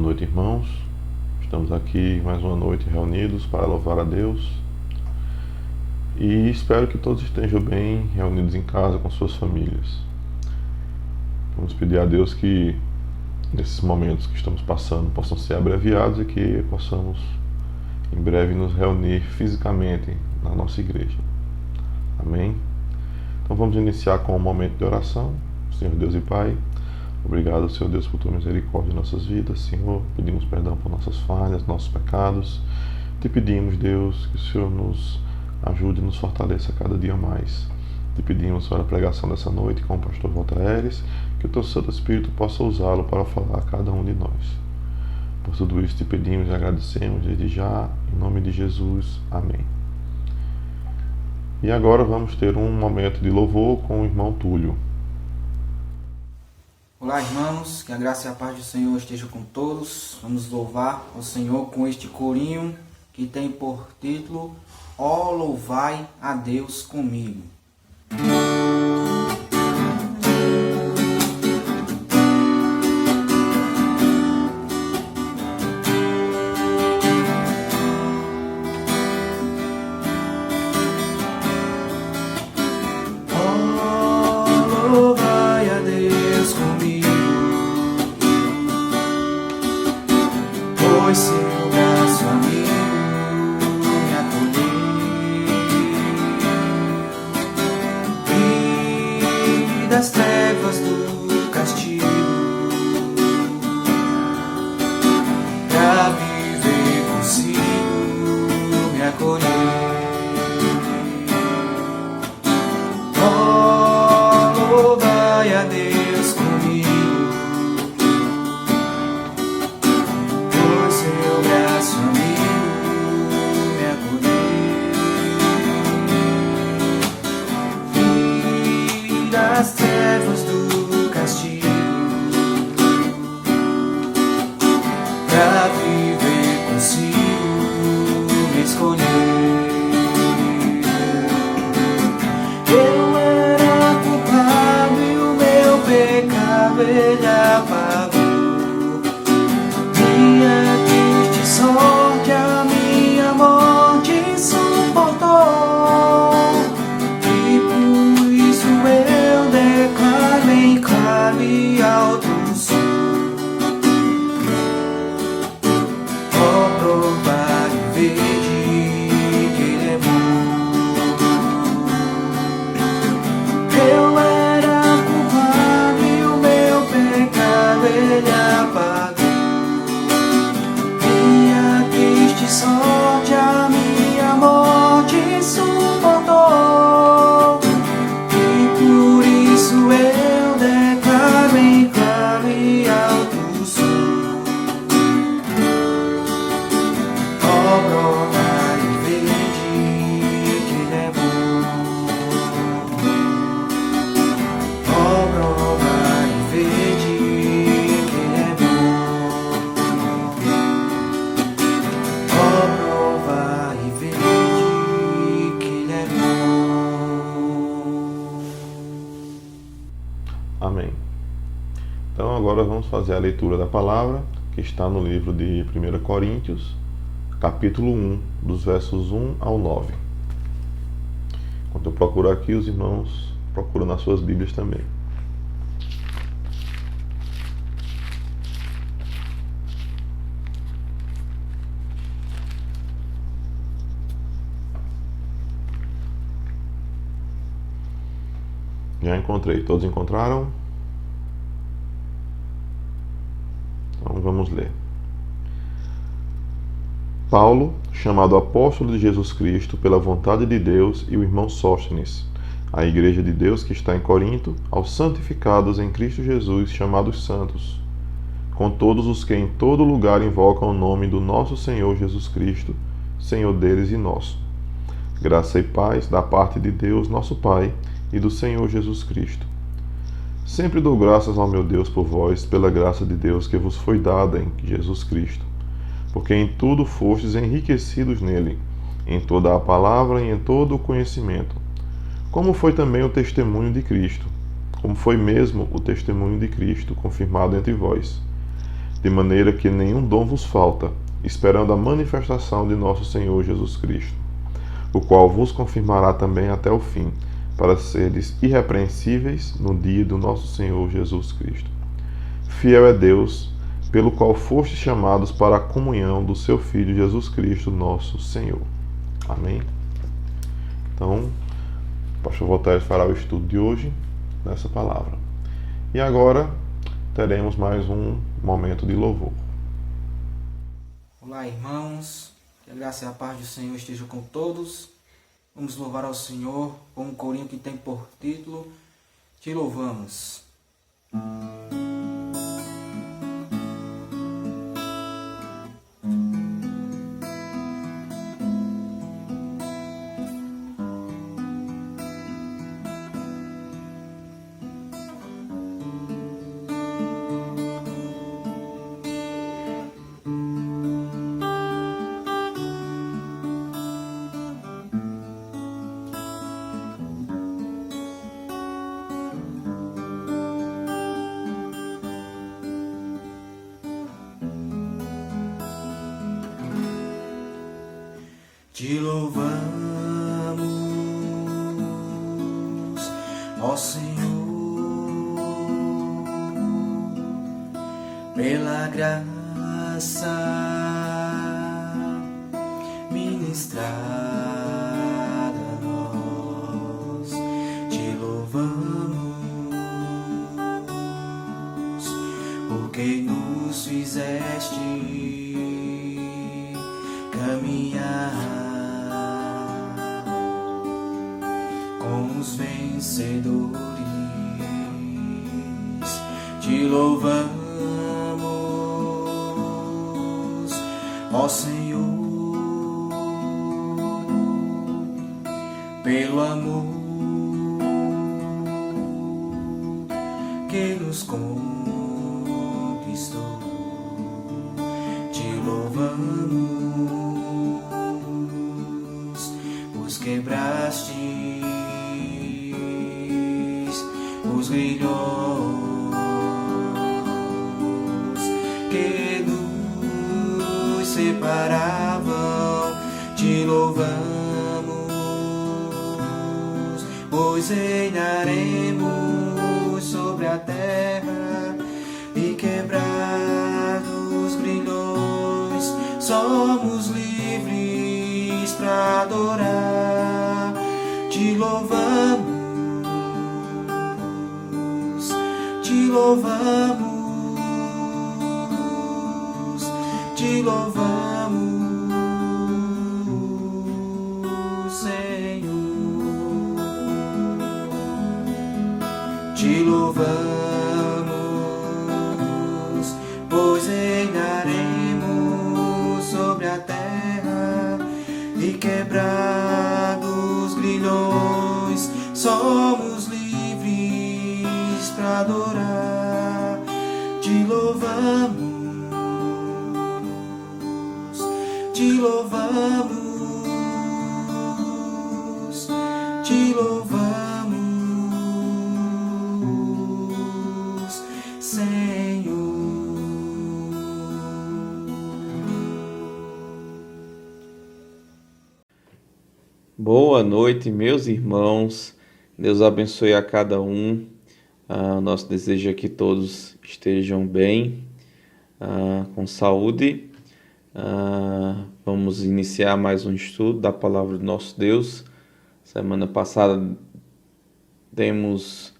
noite, irmãos. Estamos aqui mais uma noite reunidos para louvar a Deus. E espero que todos estejam bem reunidos em casa com suas famílias. Vamos pedir a Deus que nesses momentos que estamos passando possam ser abreviados e que possamos em breve nos reunir fisicamente na nossa igreja. Amém? Então vamos iniciar com um momento de oração. Senhor Deus e Pai, obrigado, Senhor Deus, por tua misericórdia em nossas vidas. Senhor, pedimos perdão por nossas falhas, nossos pecados. Te pedimos, Deus, que o Senhor nos ajude e nos fortaleça cada dia mais. Te pedimos, Senhor, a pregação dessa noite com o pastor Walter Aires, que o teu Santo Espírito possa usá-lo para falar a cada um de nós. Por tudo isso te pedimos e agradecemos desde já, em nome de Jesus. Amém. E agora vamos ter um momento de louvor com o irmão Túlio. Olá, irmãos, que a graça e a paz do Senhor esteja com todos. Vamos louvar ao Senhor com este corinho que tem por título Ó, louvai a Deus comigo. Pois seu braço amigo me acolheu, e das trevas do castigo, pra viver consigo me acolheu. Oh, louvai a Deus comigo. Seu braço amigo me acolheu, e das trevas do castigo, pra viver consigo me escolheu. Eu era culpado e o meu pecado ele apagou. Sorte a minha morte suportou, e por isso eu declaro em claro e alto som. Ó, provar e vede que Ele é bom. Eu era culpado e o meu pecado Ele apagou. Sorte a minha morte suportou, e por isso eu declaro em claro e alto som. Ó, provar e vede que Ele é bom. Ó, provar e vede que Ele é bom. Prova e vede que Ele é bom. Amém. Então agora vamos fazer a leitura da palavra que está no livro de 1 Coríntios, capítulo 1, dos versos 1 ao 9. Enquanto eu procuro aqui, os irmãos procuram nas suas Bíblias também. Já encontrei. Todos encontraram? Então vamos ler. Paulo, chamado apóstolo de Jesus Cristo pela vontade de Deus, e o irmão Sóstenes, a igreja de Deus que está em Corinto, aos santificados em Cristo Jesus, chamados santos, com todos os que em todo lugar invocam o nome do nosso Senhor Jesus Cristo, Senhor deles e nosso. Graça e paz da parte de Deus, nosso Pai, e do Senhor Jesus Cristo. Sempre dou graças ao meu Deus por vós, pela graça de Deus que vos foi dada em Jesus Cristo, porque em tudo fostes enriquecidos nele, em toda a palavra e em todo o conhecimento, como foi também o testemunho de Cristo, como foi mesmo o testemunho de Cristo confirmado entre vós. de maneira que nenhum dom vos falta, esperando a manifestação de nosso Senhor Jesus Cristo, o qual vos confirmará também até o fim, para seres irrepreensíveis no dia do nosso Senhor Jesus Cristo. Fiel é Deus, pelo qual fostes chamados para a comunhão do seu Filho Jesus Cristo, nosso Senhor. Amém? Então, o pastor Voltaire fará o estudo de hoje nessa palavra. E agora teremos mais um momento de louvor. Olá, irmãos. Que a graça e a paz do Senhor estejam com todos. Vamos louvar ao Senhor com um corinho que tem por título Te Louvamos. Te louvamos, ó Senhor, pela graça ministrada a nós. Te louvamos, porque nos fizeste caminhar com os vencedores. Te louvamos, ó Senhor, pelo amor que nos conquistou. Te louvamos, pois quebrastes os grilhões que nos separavam. Te louvamos, pois reinaremos sobre a terra e quebrar os grilhões. Somos livres para adorar. Te louvamos, te louvamos, te louvamos, Senhor. Te louvamos, pois reinaremos sobre a terra e quebrados grilhões. Somos livres para adorar. Te louvamos, te louvamos, te louvamos, Senhor. Boa noite, meus irmãos. Deus abençoe a cada um. Nosso desejo é que todos estejam bem, com saúde. Vamos iniciar mais um estudo da palavra do nosso Deus. Semana passada demos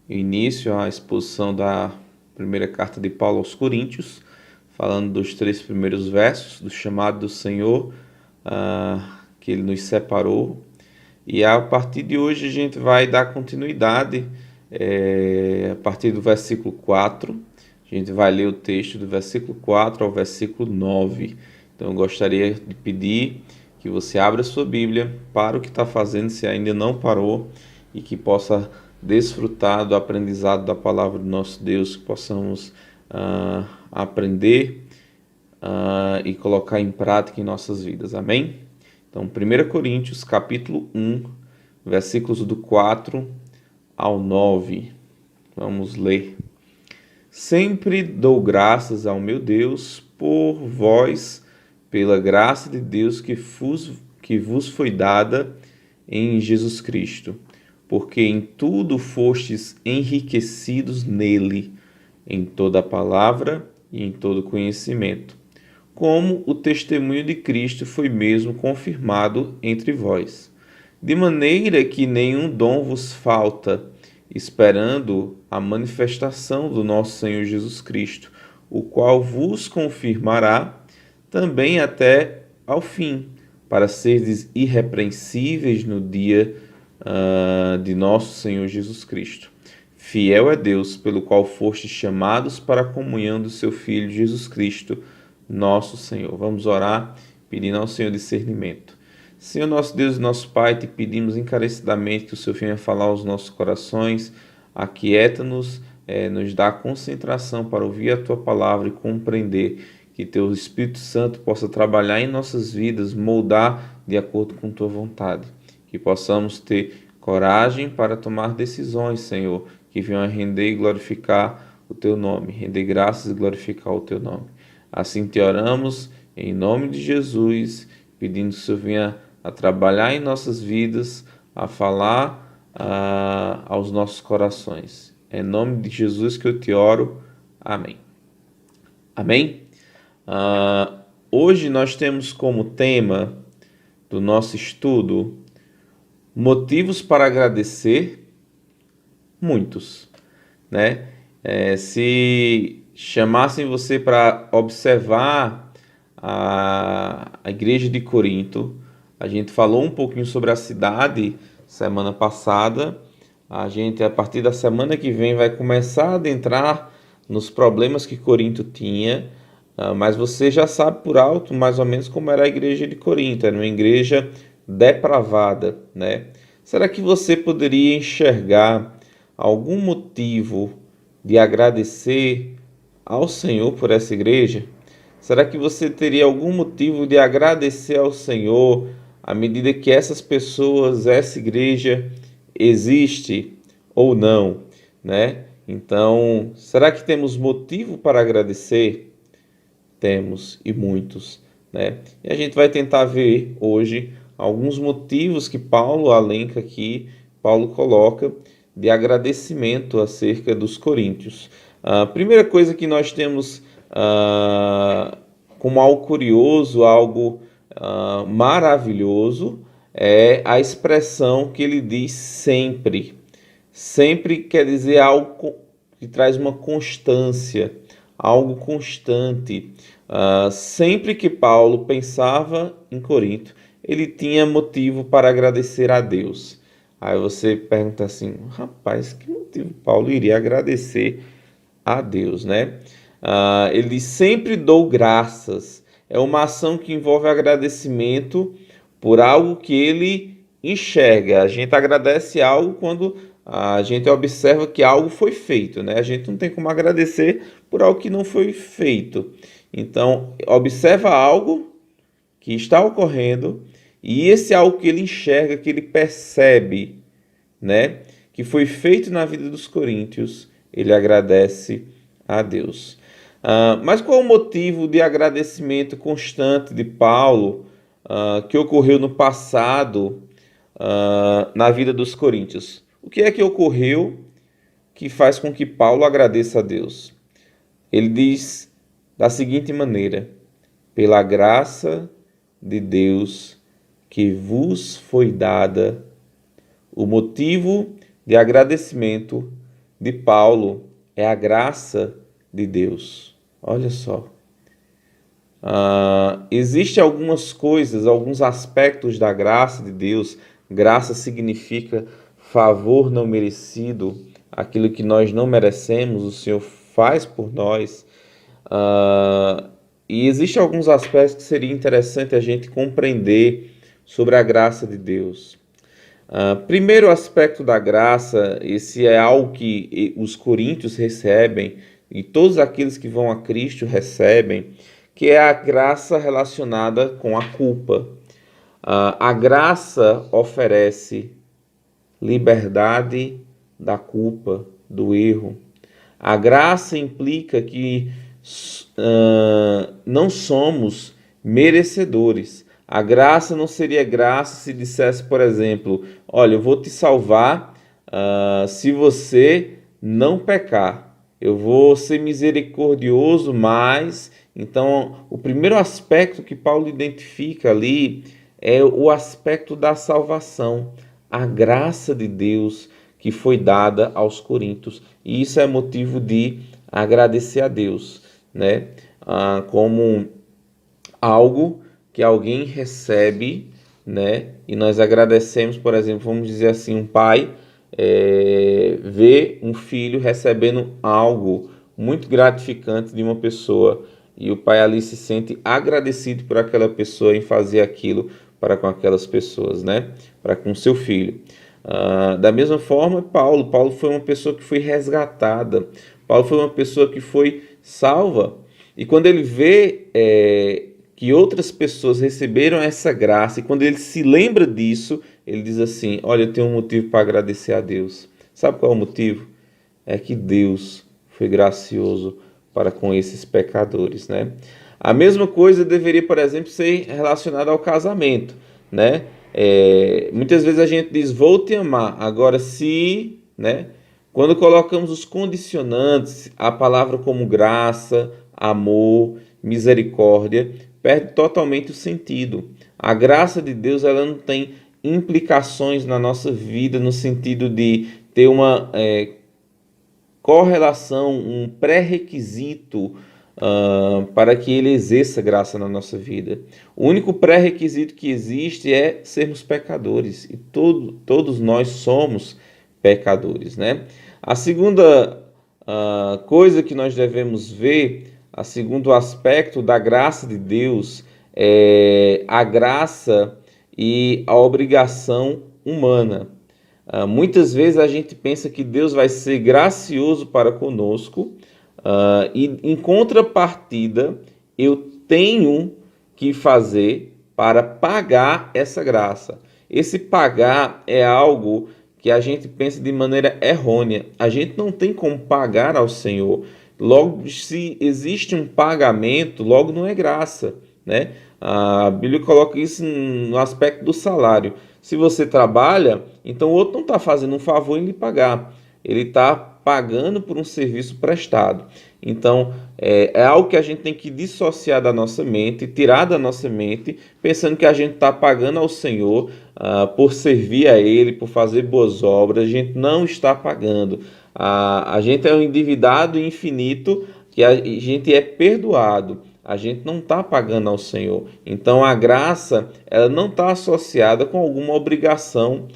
início à exposição da primeira carta de Paulo aos Coríntios, falando dos 3 primeiros versos, do chamado do Senhor, que Ele nos separou. E a partir de hoje a gente vai dar continuidade a partir do versículo 4. A gente vai ler o texto do versículo 4 ao versículo 9. Então eu gostaria de pedir que você abra a sua Bíblia, para o que está fazendo, se ainda não parou, e que possa desfrutar do aprendizado da palavra do nosso Deus, que possamos aprender e colocar em prática em nossas vidas. Amém? Então, 1 Coríntios, capítulo 1, versículos do 4 ao 9. Vamos ler. Sempre dou graças ao meu Deus por vós, pela graça de Deus que vos foi dada em Jesus Cristo, porque em tudo fostes enriquecidos nele, em toda palavra e em todo conhecimento, como o testemunho de Cristo foi mesmo confirmado entre vós, de maneira que nenhum dom vos falta, esperando a manifestação do nosso Senhor Jesus Cristo, o qual vos confirmará também até ao fim, para serdes irrepreensíveis no dia de nosso Senhor Jesus Cristo. Fiel é Deus, pelo qual fostes chamados para a comunhão do seu Filho Jesus Cristo, nosso Senhor. Vamos orar, pedindo ao Senhor discernimento. Senhor nosso Deus e nosso Pai, te pedimos encarecidamente que o Senhor venha falar aos nossos corações, aquieta-nos, nos dá concentração para ouvir a Tua palavra e compreender, que Teu Espírito Santo possa trabalhar em nossas vidas, moldar de acordo com Tua vontade, que possamos ter coragem para tomar decisões, Senhor, que venham a render e glorificar o Teu nome, render graças e glorificar o Teu nome. Assim te oramos, em nome de Jesus, pedindo que o Senhor venha a trabalhar em nossas vidas, a falar aos nossos corações. É em nome de Jesus que eu te oro. Amém. Amém? Hoje nós temos como tema do nosso estudo motivos para agradecer, muitos, né? Se chamassem você para observar a igreja de Corinto, a gente falou um pouquinho sobre a cidade semana passada. A gente, a partir da semana que vem, vai começar a adentrar nos problemas que Corinto tinha, mas você já sabe por alto mais ou menos como era a igreja de Corinto. Era uma igreja depravada, né? Será que você poderia enxergar algum motivo de agradecer ao Senhor por essa igreja? Será que você teria algum motivo de agradecer ao Senhor à medida que essas pessoas, essa igreja existe ou não, né? Então, será que temos motivo para agradecer? Temos, e muitos, né? E a gente vai tentar ver hoje alguns motivos que Paulo elenca aqui, Paulo coloca de agradecimento acerca dos coríntios. A primeira coisa que nós temos como algo curioso, algo maravilhoso, é a expressão que ele diz sempre. Sempre quer dizer algo que traz uma constância, algo constante. Sempre que Paulo pensava em Corinto, ele tinha motivo para agradecer a Deus. Aí você pergunta assim, rapaz, que motivo Paulo iria agradecer a Deus, né? Ele diz, sempre dou graças. É uma ação que envolve agradecimento por algo que ele enxerga. A gente agradece algo quando a gente observa que algo foi feito, né? A gente não tem como agradecer por algo que não foi feito. Então, observa algo que está ocorrendo e esse é algo que ele enxerga, que ele percebe, né? Que foi feito na vida dos coríntios, ele agradece a Deus. Mas qual é o motivo de agradecimento constante de Paulo que ocorreu no passado na vida dos coríntios? O que é que ocorreu que faz com que Paulo agradeça a Deus? Ele diz da seguinte maneira: pela graça de Deus que vos foi dada. O motivo de agradecimento de Paulo é a graça de Deus. Olha só. Existem algumas coisas, alguns aspectos da graça de Deus. Graça significa favor não merecido, aquilo que nós não merecemos, o Senhor faz por nós. E existem alguns aspectos que seria interessante a gente compreender sobre a graça de Deus. Primeiro aspecto da graça, esse é algo que os coríntios recebem e todos aqueles que vão a Cristo recebem, que é a graça relacionada com a culpa. A graça oferece liberdade da culpa, do erro. A graça implica que não somos merecedores. A graça não seria graça se dissesse, por exemplo, olha, eu vou te salvar se você não pecar. Eu vou ser misericordioso, mas... Então, o primeiro aspecto que Paulo identifica ali é o aspecto da salvação, a graça de Deus que foi dada aos coríntios. E isso é motivo de agradecer a Deus, né? Como algo que alguém recebe, né? E nós agradecemos, por exemplo, vamos dizer assim, um pai vê um filho recebendo algo muito gratificante de uma pessoa e o pai ali se sente agradecido por aquela pessoa em fazer aquilo para com aquelas pessoas, né? Para com seu filho. Da mesma forma, Paulo foi uma pessoa que foi resgatada. Paulo foi uma pessoa que foi salva. E quando ele vê que outras pessoas receberam essa graça, e quando ele se lembra disso, ele diz assim, olha, eu tenho um motivo para agradecer a Deus. Sabe qual é o motivo? É que Deus foi gracioso para com esses pecadores, né? A mesma coisa deveria, por exemplo, ser relacionada ao casamento, né? Muitas vezes a gente diz, vou te amar, agora se, né? Quando colocamos os condicionantes, a palavra como graça, amor, misericórdia, perde totalmente o sentido. A graça de Deus, ela não tem implicações na nossa vida no sentido de ter uma correlação, um pré-requisito para que ele exerça graça na nossa vida. O único pré-requisito que existe é sermos pecadores, e todos nós somos pecadores, né? A segunda coisa que nós devemos ver, o segundo aspecto da graça de Deus, é a graça e a obrigação humana. Muitas vezes a gente pensa que Deus vai ser gracioso para conosco, e em contrapartida eu tenho que fazer para pagar essa graça. Esse pagar é algo que a gente pensa de maneira errônea. A gente não tem como pagar ao Senhor. Logo, se existe um pagamento, logo não é graça, né? A Bíblia coloca isso no aspecto do salário. Se você trabalha, então o outro não está fazendo um favor em lhe pagar. Ele está pagando por um serviço prestado. Então, é algo que a gente tem que dissociar da nossa mente, tirar da nossa mente, pensando que a gente está pagando ao Senhor por servir a Ele, por fazer boas obras. A gente não está pagando. A gente é um endividado infinito, que a gente é perdoado. A gente não está pagando ao Senhor. Então, a graça, ela não está associada com alguma obrigação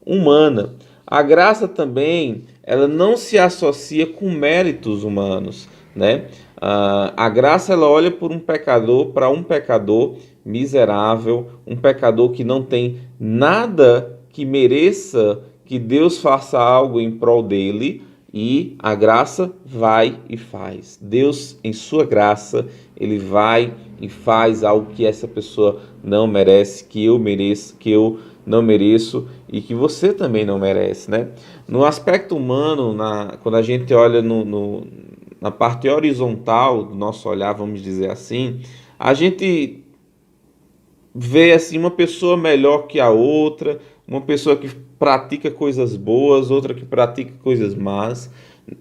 humana. A graça também, ela não se associa com méritos humanos, né? A graça, ela olha por para um pecador miserável, um pecador que não tem nada que mereça que Deus faça algo em prol dele, e a graça vai e faz. Deus, em sua graça, ele vai e faz algo que essa pessoa não merece, que eu mereço, que eu não mereço e que você também não merece, né? No aspecto humano, quando a gente olha na parte horizontal do nosso olhar, vamos dizer assim, a gente vê assim uma pessoa melhor que a outra, uma pessoa que pratica coisas boas, outra que pratica coisas más.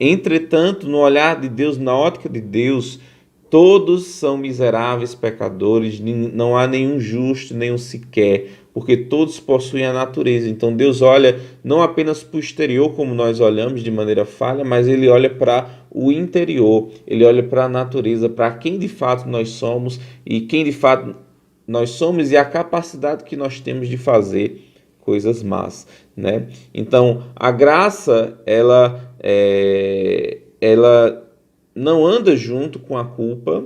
Entretanto, no olhar de Deus, na ótica de Deus, todos são miseráveis pecadores, não há nenhum justo, nenhum sequer, porque todos possuem a natureza. Então Deus olha não apenas para o exterior, como nós olhamos de maneira falha, mas Ele olha para o interior, Ele olha para a natureza, para quem de fato nós somos e quem de fato nós somos e a capacidade que nós temos de fazer coisas más, né? Então, a graça, ela não anda junto com a culpa,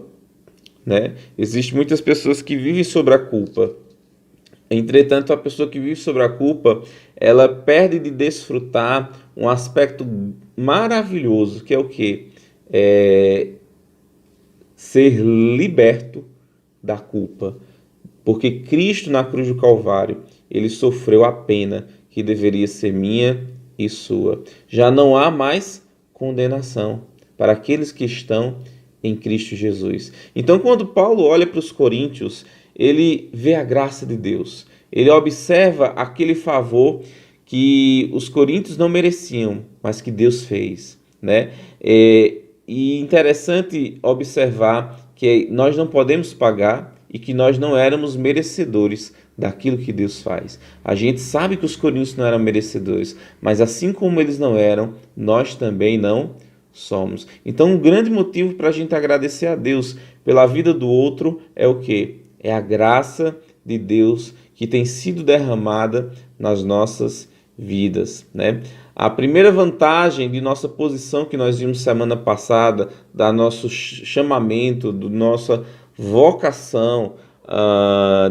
né? Existem muitas pessoas que vivem sobre a culpa. Entretanto, a pessoa que vive sobre a culpa, ela perde de desfrutar um aspecto maravilhoso, que é o quê? Ser liberto da culpa. Porque Cristo, na cruz do Calvário, ele sofreu a pena que deveria ser minha e sua. Já não há mais condenação para aqueles que estão em Cristo Jesus. Então, quando Paulo olha para os coríntios, ele vê a graça de Deus. Ele observa aquele favor que os coríntios não mereciam, mas que Deus fez, né? E interessante observar que nós não podemos pagar e que nós não éramos merecedores daquilo que Deus faz. A gente sabe que os coríntios não eram merecedores, mas assim como eles não eram, nós também não somos. Então, um grande motivo para a gente agradecer a Deus pela vida do outro é o quê? É a graça de Deus que tem sido derramada nas nossas vidas, né? A primeira vantagem de nossa posição que nós vimos semana passada, da nosso chamamento, da nossa vocação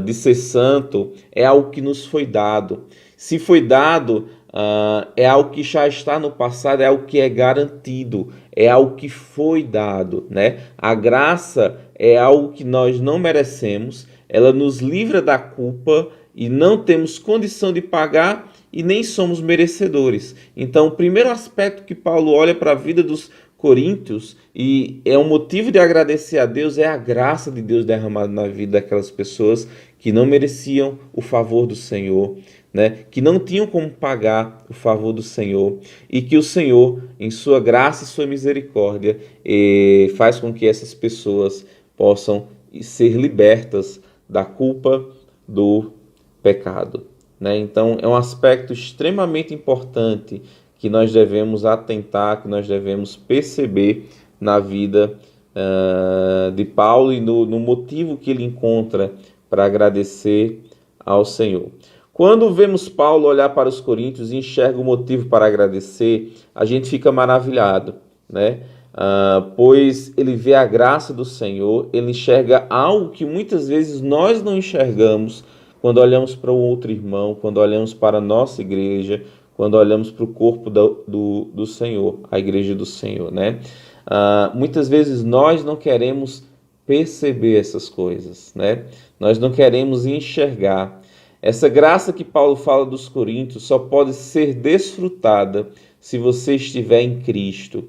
de ser santo, é algo que nos foi dado. Se foi dado, é algo que já está no passado, é algo que é garantido, é algo que foi dado, né? A graça é algo que nós não merecemos, ela nos livra da culpa e não temos condição de pagar e nem somos merecedores. Então, o primeiro aspecto que Paulo olha para a vida dos coríntios e é um motivo de agradecer a Deus é a graça de Deus derramada na vida daquelas pessoas que não mereciam o favor do Senhor, né? Que não tinham como pagar o favor do Senhor e que o Senhor, em sua graça e sua misericórdia, faz com que essas pessoas possam ser libertas da culpa do pecado, né? Então, é um aspecto extremamente importante que nós devemos atentar, que nós devemos perceber na vida de Paulo e no motivo que ele encontra para agradecer ao Senhor. Quando vemos Paulo olhar para os coríntios e enxerga o motivo para agradecer, a gente fica maravilhado, né? Pois ele vê a graça do Senhor, ele enxerga algo que muitas vezes nós não enxergamos quando olhamos para um outro irmão, quando olhamos para a nossa igreja, quando olhamos para o corpo do Senhor, a igreja do Senhor, né? Muitas vezes nós não queremos perceber essas coisas, né? Nós não queremos enxergar. Essa graça que Paulo fala dos coríntios só pode ser desfrutada se você estiver em Cristo.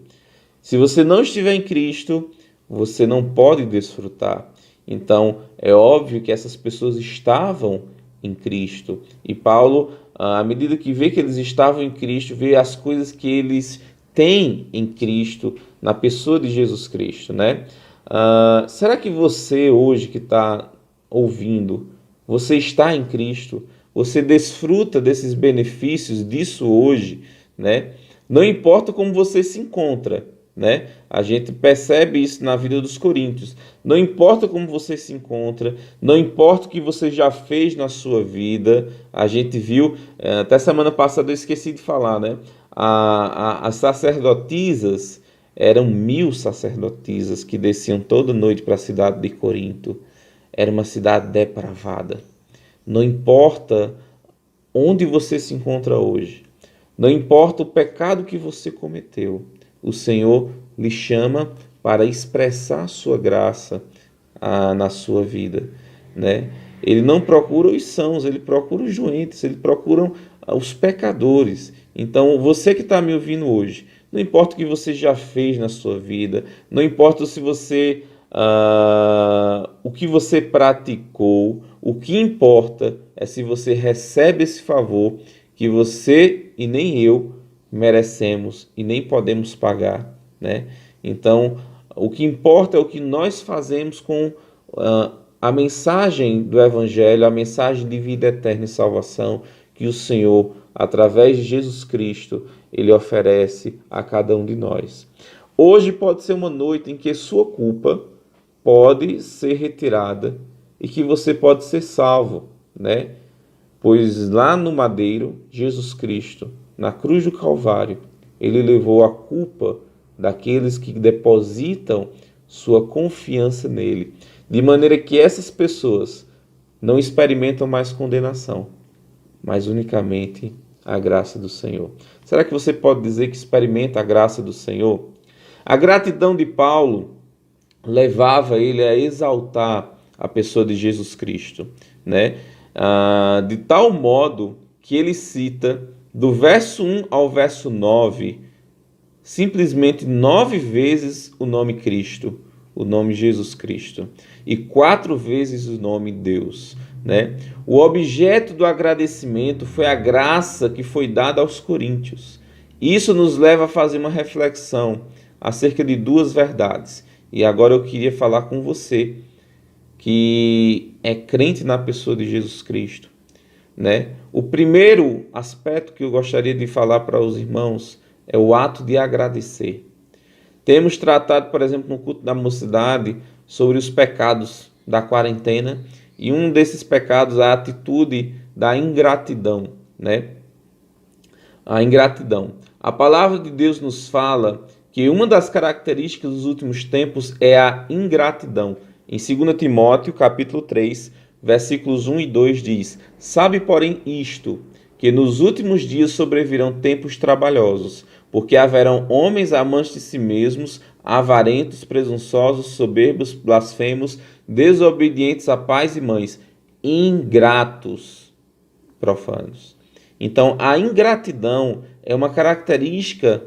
Se você não estiver em Cristo, você não pode desfrutar. Então, é óbvio que essas pessoas estavam em Cristo. E Paulo, à medida que vê que eles estavam em Cristo, vê as coisas que eles têm em Cristo, na pessoa de Jesus Cristo, né? Será que você hoje que está ouvindo, você está em Cristo? Você desfruta desses benefícios disso hoje, né? Não importa como você se encontra, né? A gente percebe isso na vida dos coríntios. Não importa como você se encontra, não importa o que você já fez na sua vida. A gente viu, até semana passada eu esqueci de falar, né? As sacerdotisas, eram 1000 sacerdotisas que desciam toda noite para a cidade de Corinto. Era uma cidade depravada. Não importa onde você se encontra hoje, não importa o pecado que você cometeu, o Senhor lhe chama para expressar sua graça na sua vida, né? Ele não procura os sãos, ele procura os doentes, ele procura os pecadores. Então, você que está me ouvindo hoje, não importa o que você já fez na sua vida, não importa se você o que você praticou, o que importa é se você recebe esse favor que você e nem eu merecemos e nem podemos pagar, né? Então, o que importa é o que nós fazemos com a mensagem do Evangelho, a mensagem de vida eterna e salvação que o Senhor, através de Jesus Cristo, Ele oferece a cada um de nós. Hoje pode ser uma noite em que sua culpa pode ser retirada e que você pode ser salvo, né? Pois lá no madeiro, Jesus Cristo, na cruz do Calvário, Ele levou a culpa daqueles que depositam sua confiança nele, de maneira que essas pessoas não experimentam mais condenação, mas unicamente a graça do Senhor. Será que você pode dizer que experimenta a graça do Senhor? A gratidão de Paulo levava ele a exaltar a pessoa de Jesus Cristo, né? De tal modo que ele cita do verso 1 ao verso 9 simplesmente 9 vezes o nome Cristo, o nome Jesus Cristo, e 4 vezes o nome Deus, né? O objeto do agradecimento foi a graça que foi dada aos coríntios. Isso nos leva a fazer uma reflexão acerca de 2 verdades. E agora eu queria falar com você que é crente na pessoa de Jesus Cristo, né? O primeiro aspecto que eu gostaria de falar para os irmãos é o ato de agradecer. Temos tratado, por exemplo, no culto da mocidade, sobre os pecados da quarentena, e um desses pecados é a atitude da ingratidão, né? A ingratidão. A palavra de Deus nos fala que uma das características dos últimos tempos é a ingratidão. Em 2 Timóteo, capítulo 3, versículos 1 e 2 diz: Sabe, porém, isto, que nos últimos dias sobrevirão tempos trabalhosos, porque haverão homens amantes de si mesmos, avarentos, presunçosos, soberbos, blasfemos, desobedientes a pais e mães, ingratos, profanos. Então, a ingratidão é uma característica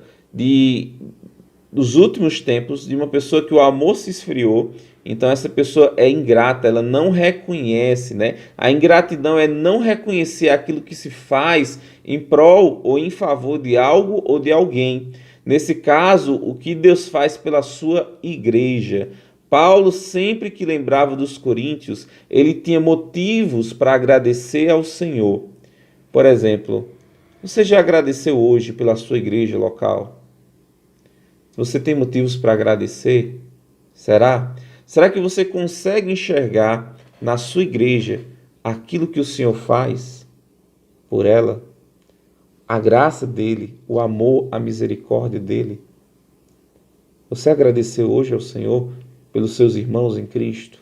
dos últimos tempos, de uma pessoa que o amor se esfriou. Então essa pessoa é ingrata, ela não reconhece, né? A ingratidão é não reconhecer aquilo que se faz em prol ou em favor de algo ou de alguém. Nesse caso, o que Deus faz pela sua igreja. Paulo, sempre que lembrava dos coríntios, ele tinha motivos para agradecer ao Senhor. Por exemplo, você já agradeceu hoje pela sua igreja local? Você tem motivos para agradecer? Será? Será que você consegue enxergar na sua igreja aquilo que o Senhor faz por ela? A graça dele, o amor, a misericórdia dele? Você agradeceu hoje ao Senhor pelos seus irmãos em Cristo?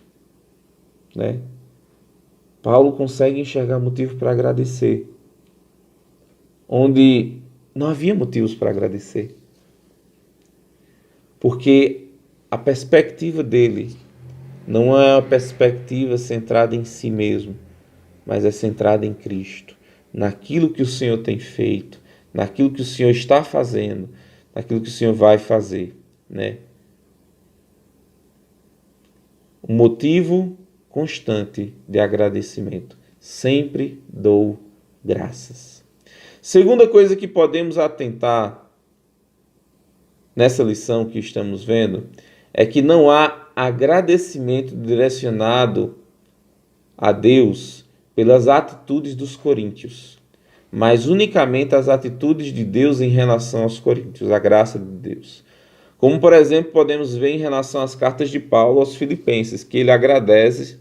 Né? Paulo consegue enxergar motivo para agradecer, onde não havia motivos para agradecer. Porque a perspectiva dele não é uma perspectiva centrada em si mesmo, mas é centrada em Cristo, naquilo que o Senhor tem feito, naquilo que o Senhor está fazendo, naquilo que o Senhor vai fazer, né? Um motivo constante de agradecimento. Sempre dou graças. Segunda coisa que podemos atentar nessa lição que estamos vendo é que não há agradecimento direcionado a Deus pelas atitudes dos coríntios, mas unicamente as atitudes de Deus em relação aos coríntios, a graça de Deus. Como, por exemplo, podemos ver em relação às cartas de Paulo aos Filipenses, que ele agradece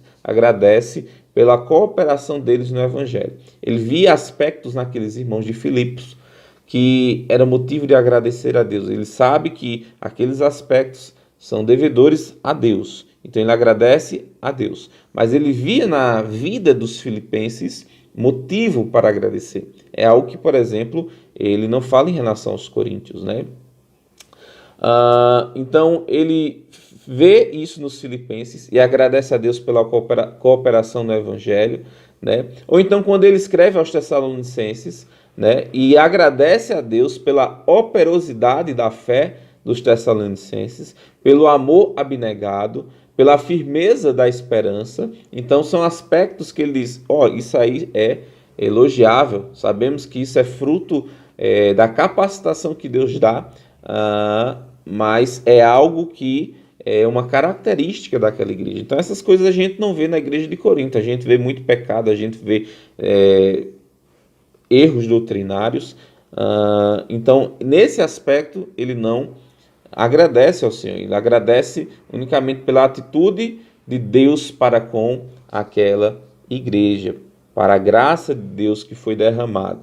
pela cooperação deles no Evangelho. Ele via aspectos naqueles irmãos de Filipos que era motivo de agradecer a Deus. Ele sabe que aqueles aspectos são devedores a Deus, então ele agradece a Deus. Mas ele via na vida dos filipenses motivo para agradecer. É algo que, por exemplo, ele não fala em relação aos coríntios, né? Então ele vê isso nos filipenses e agradece a Deus pela cooperação no Evangelho, né? Ou então quando ele escreve aos Tessalonicenses, né, e agradece a Deus pela operosidade da fé dos Tessalonicenses, pelo amor abnegado, pela firmeza da esperança. Então são aspectos que ele diz, isso aí é elogiável, sabemos que isso é fruto da capacitação que Deus dá, mas é algo que é uma característica daquela igreja. Então essas coisas a gente não vê na igreja de Corinto, a gente vê muito pecado, a gente vê erros doutrinários. Então nesse aspecto ele não agradece ao Senhor, ele agradece unicamente pela atitude de Deus para com aquela igreja, para a graça de Deus que foi derramada.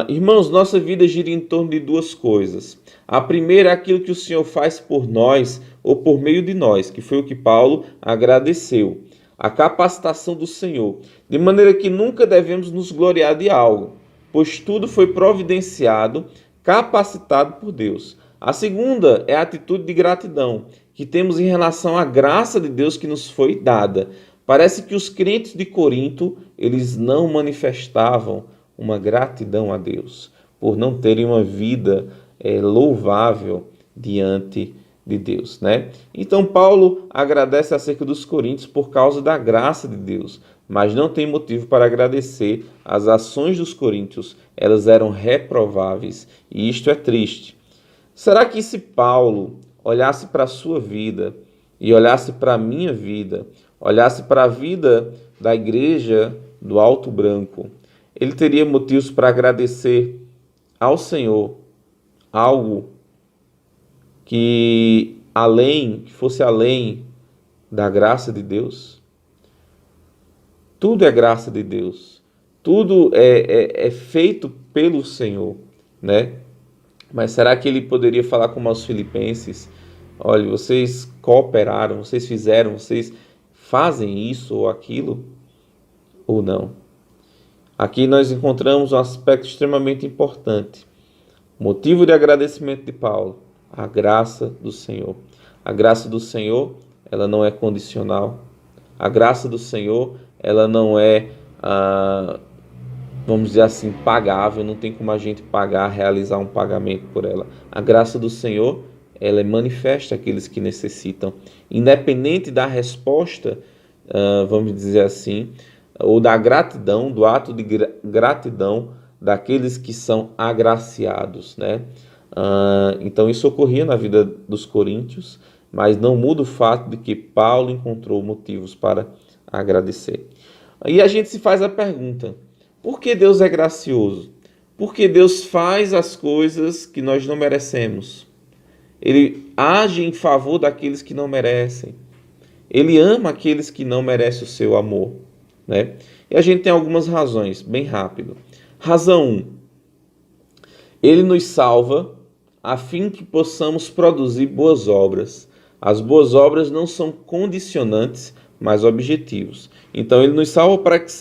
Irmãos, nossa vida gira em torno de 2 coisas. A primeira é aquilo que o Senhor faz por nós ou por meio de nós, que foi o que Paulo agradeceu. A capacitação do Senhor, de maneira que nunca devemos nos gloriar de algo, pois tudo foi providenciado, capacitado por Deus. A segunda é a atitude de gratidão que temos em relação à graça de Deus que nos foi dada. Parece que os crentes de Corinto, eles não manifestavam uma gratidão a Deus por não terem uma vida louvável diante de Deus, né? Então Paulo agradece acerca dos coríntios por causa da graça de Deus, mas não tem motivo para agradecer. As ações dos coríntios, elas eram reprováveis, e isto é triste. Será que se Paulo olhasse para a sua vida e olhasse para a minha vida, olhasse para a vida da igreja do Alto Branco, ele teria motivos para agradecer ao Senhor algo que fosse além da graça de Deus? Tudo é graça de Deus. Tudo é feito pelo Senhor, né? Mas será que ele poderia falar como aos filipenses? Olha, vocês cooperaram, vocês fizeram, vocês fazem isso ou aquilo? Ou não? Aqui nós encontramos um aspecto extremamente importante. Motivo de agradecimento de Paulo: a graça do Senhor. A graça do Senhor, ela não é condicional. A graça do Senhor, ela não é, vamos dizer assim, pagável. Não tem como a gente pagar, realizar um pagamento por ela. A graça do Senhor, ela é manifesta àqueles que necessitam. Independente da resposta, vamos dizer assim, ou da gratidão, do ato de gratidão daqueles que são agraciados, né? Então isso ocorria na vida dos coríntios, mas não muda o fato de que Paulo encontrou motivos para agradecer. E a gente se faz a pergunta: por que Deus é gracioso? Por que Deus faz as coisas que nós não merecemos? Ele age em favor daqueles que não merecem. Ele ama aqueles que não merecem o seu amor, né? E a gente tem algumas razões, bem rápido. Razão 1. Ele nos salva a fim que possamos produzir boas obras. As boas obras não são condicionantes, mas objetivos. Então, ele nos salva para que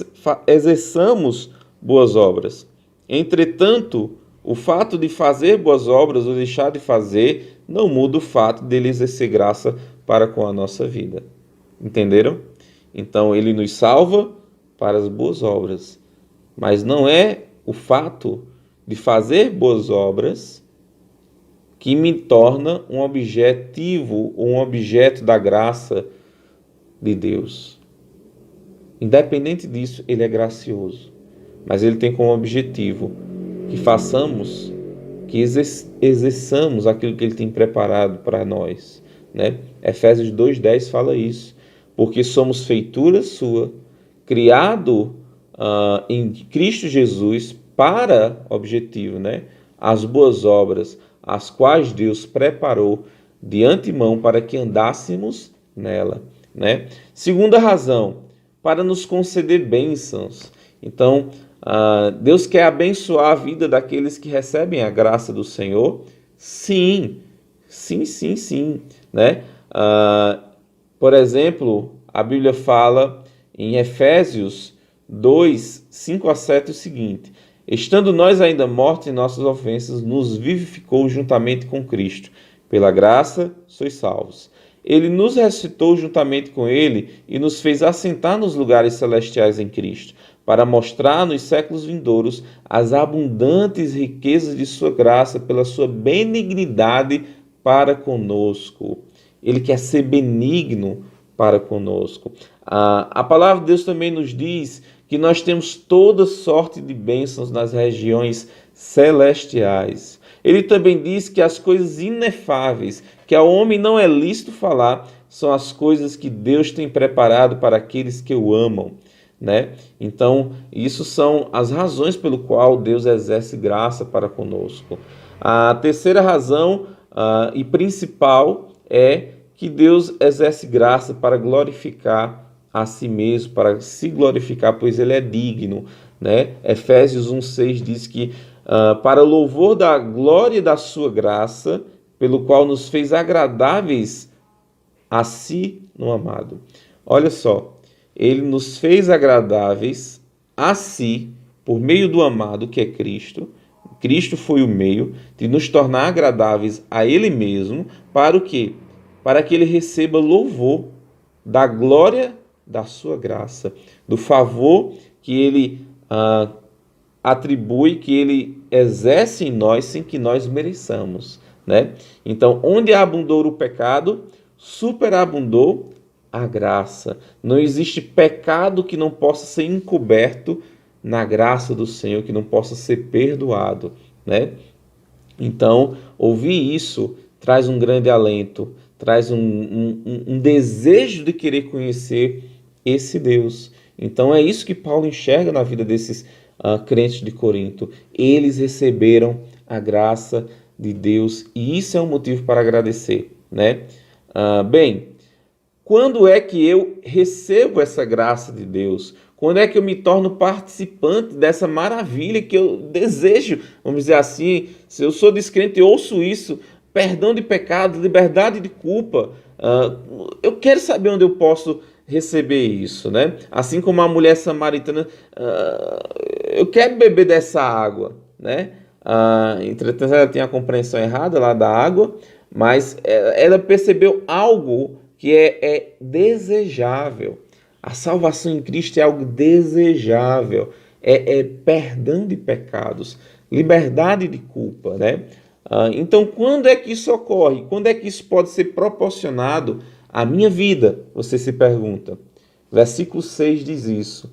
exerçamos boas obras. Entretanto, o fato de fazer boas obras ou deixar de fazer não muda o fato dele exercer graça para com a nossa vida. Entenderam? Então, ele nos salva para as boas obras, mas não é o fato de fazer boas obras que me torna um objetivo, um objeto da graça de Deus. Independente disso, ele é gracioso, mas ele tem como objetivo que façamos, que exerçamos aquilo que ele tem preparado para nós, né? Efésios 2:10 fala isso, porque somos feitura sua, criado em Cristo Jesus para objetivo, né? As boas obras, as quais Deus preparou de antemão para que andássemos nela, né? Segunda razão, para nos conceder bênçãos. Então, Deus quer abençoar a vida daqueles que recebem a graça do Senhor? Sim, né? Por exemplo, a Bíblia fala em Efésios 2:5-7 o seguinte: estando nós ainda mortos em nossas ofensas, nos vivificou juntamente com Cristo. Pela graça sois salvos. Ele nos ressuscitou juntamente com ele e nos fez assentar nos lugares celestiais em Cristo, para mostrar nos séculos vindouros as abundantes riquezas de sua graça pela sua benignidade para conosco. Ele quer ser benigno para conosco. A palavra de Deus também nos diz que nós temos toda sorte de bênçãos nas regiões celestiais. Ele também diz que as coisas inefáveis, que ao homem não é lícito falar, são as coisas que Deus tem preparado para aqueles que o amam, né? Então, isso são as razões pelo qual Deus exerce graça para conosco. A terceira razão e principal é que Deus exerce graça para glorificar a si mesmo, para se glorificar, pois ele é digno, né? Efésios 1:6 diz que para o louvor da glória da sua graça, pelo qual nos fez agradáveis a si no amado. Olha só, ele nos fez agradáveis a si por meio do amado, que é Cristo. Cristo foi o meio de nos tornar agradáveis a ele mesmo, para o quê? Para que ele receba louvor da glória da sua graça, do favor que ele atribui, que ele exerce em nós sem que nós mereçamos, né? Então, onde abundou o pecado, superabundou a graça. Não existe pecado que não possa ser encoberto na graça do Senhor, que não possa ser perdoado, né? Então, ouvir isso traz um grande alento, traz um desejo de querer conhecer esse Deus. Então, é isso que Paulo enxerga na vida desses crentes de Corinto. Eles receberam a graça de Deus e isso é um motivo para agradecer, né? Bem, quando é que eu recebo essa graça de Deus? Quando é que eu me torno participante dessa maravilha que eu desejo? Vamos dizer assim, se eu sou descrente e ouço isso, perdão de pecado, liberdade de culpa, eu quero saber onde eu posso receber isso, né? Assim como a mulher samaritana, eu quero beber dessa água, né? Entretanto, ela tinha a compreensão errada lá da água, mas ela percebeu algo que é desejável. A salvação em Cristo é algo desejável, é perdão de pecados, liberdade de culpa, né? Então, quando é que isso ocorre? Quando é que isso pode ser proporcionado à minha vida? Você se pergunta. Versículo 6 diz isso.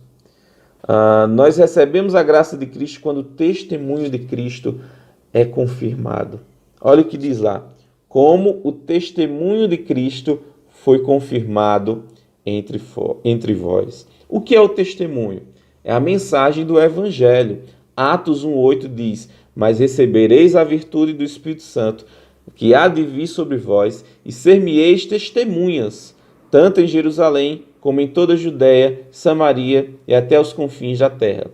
Nós recebemos a graça de Cristo quando o testemunho de Cristo é confirmado. Olha o que diz lá. Como o testemunho de Cristo foi confirmado entre vós. O que é o testemunho? É a mensagem do Evangelho. Atos 1,8 diz: mas recebereis a virtude do Espírito Santo, que há de vir sobre vós, e ser-me-eis testemunhas, tanto em Jerusalém, como em toda a Judéia, Samaria e até os confins da terra.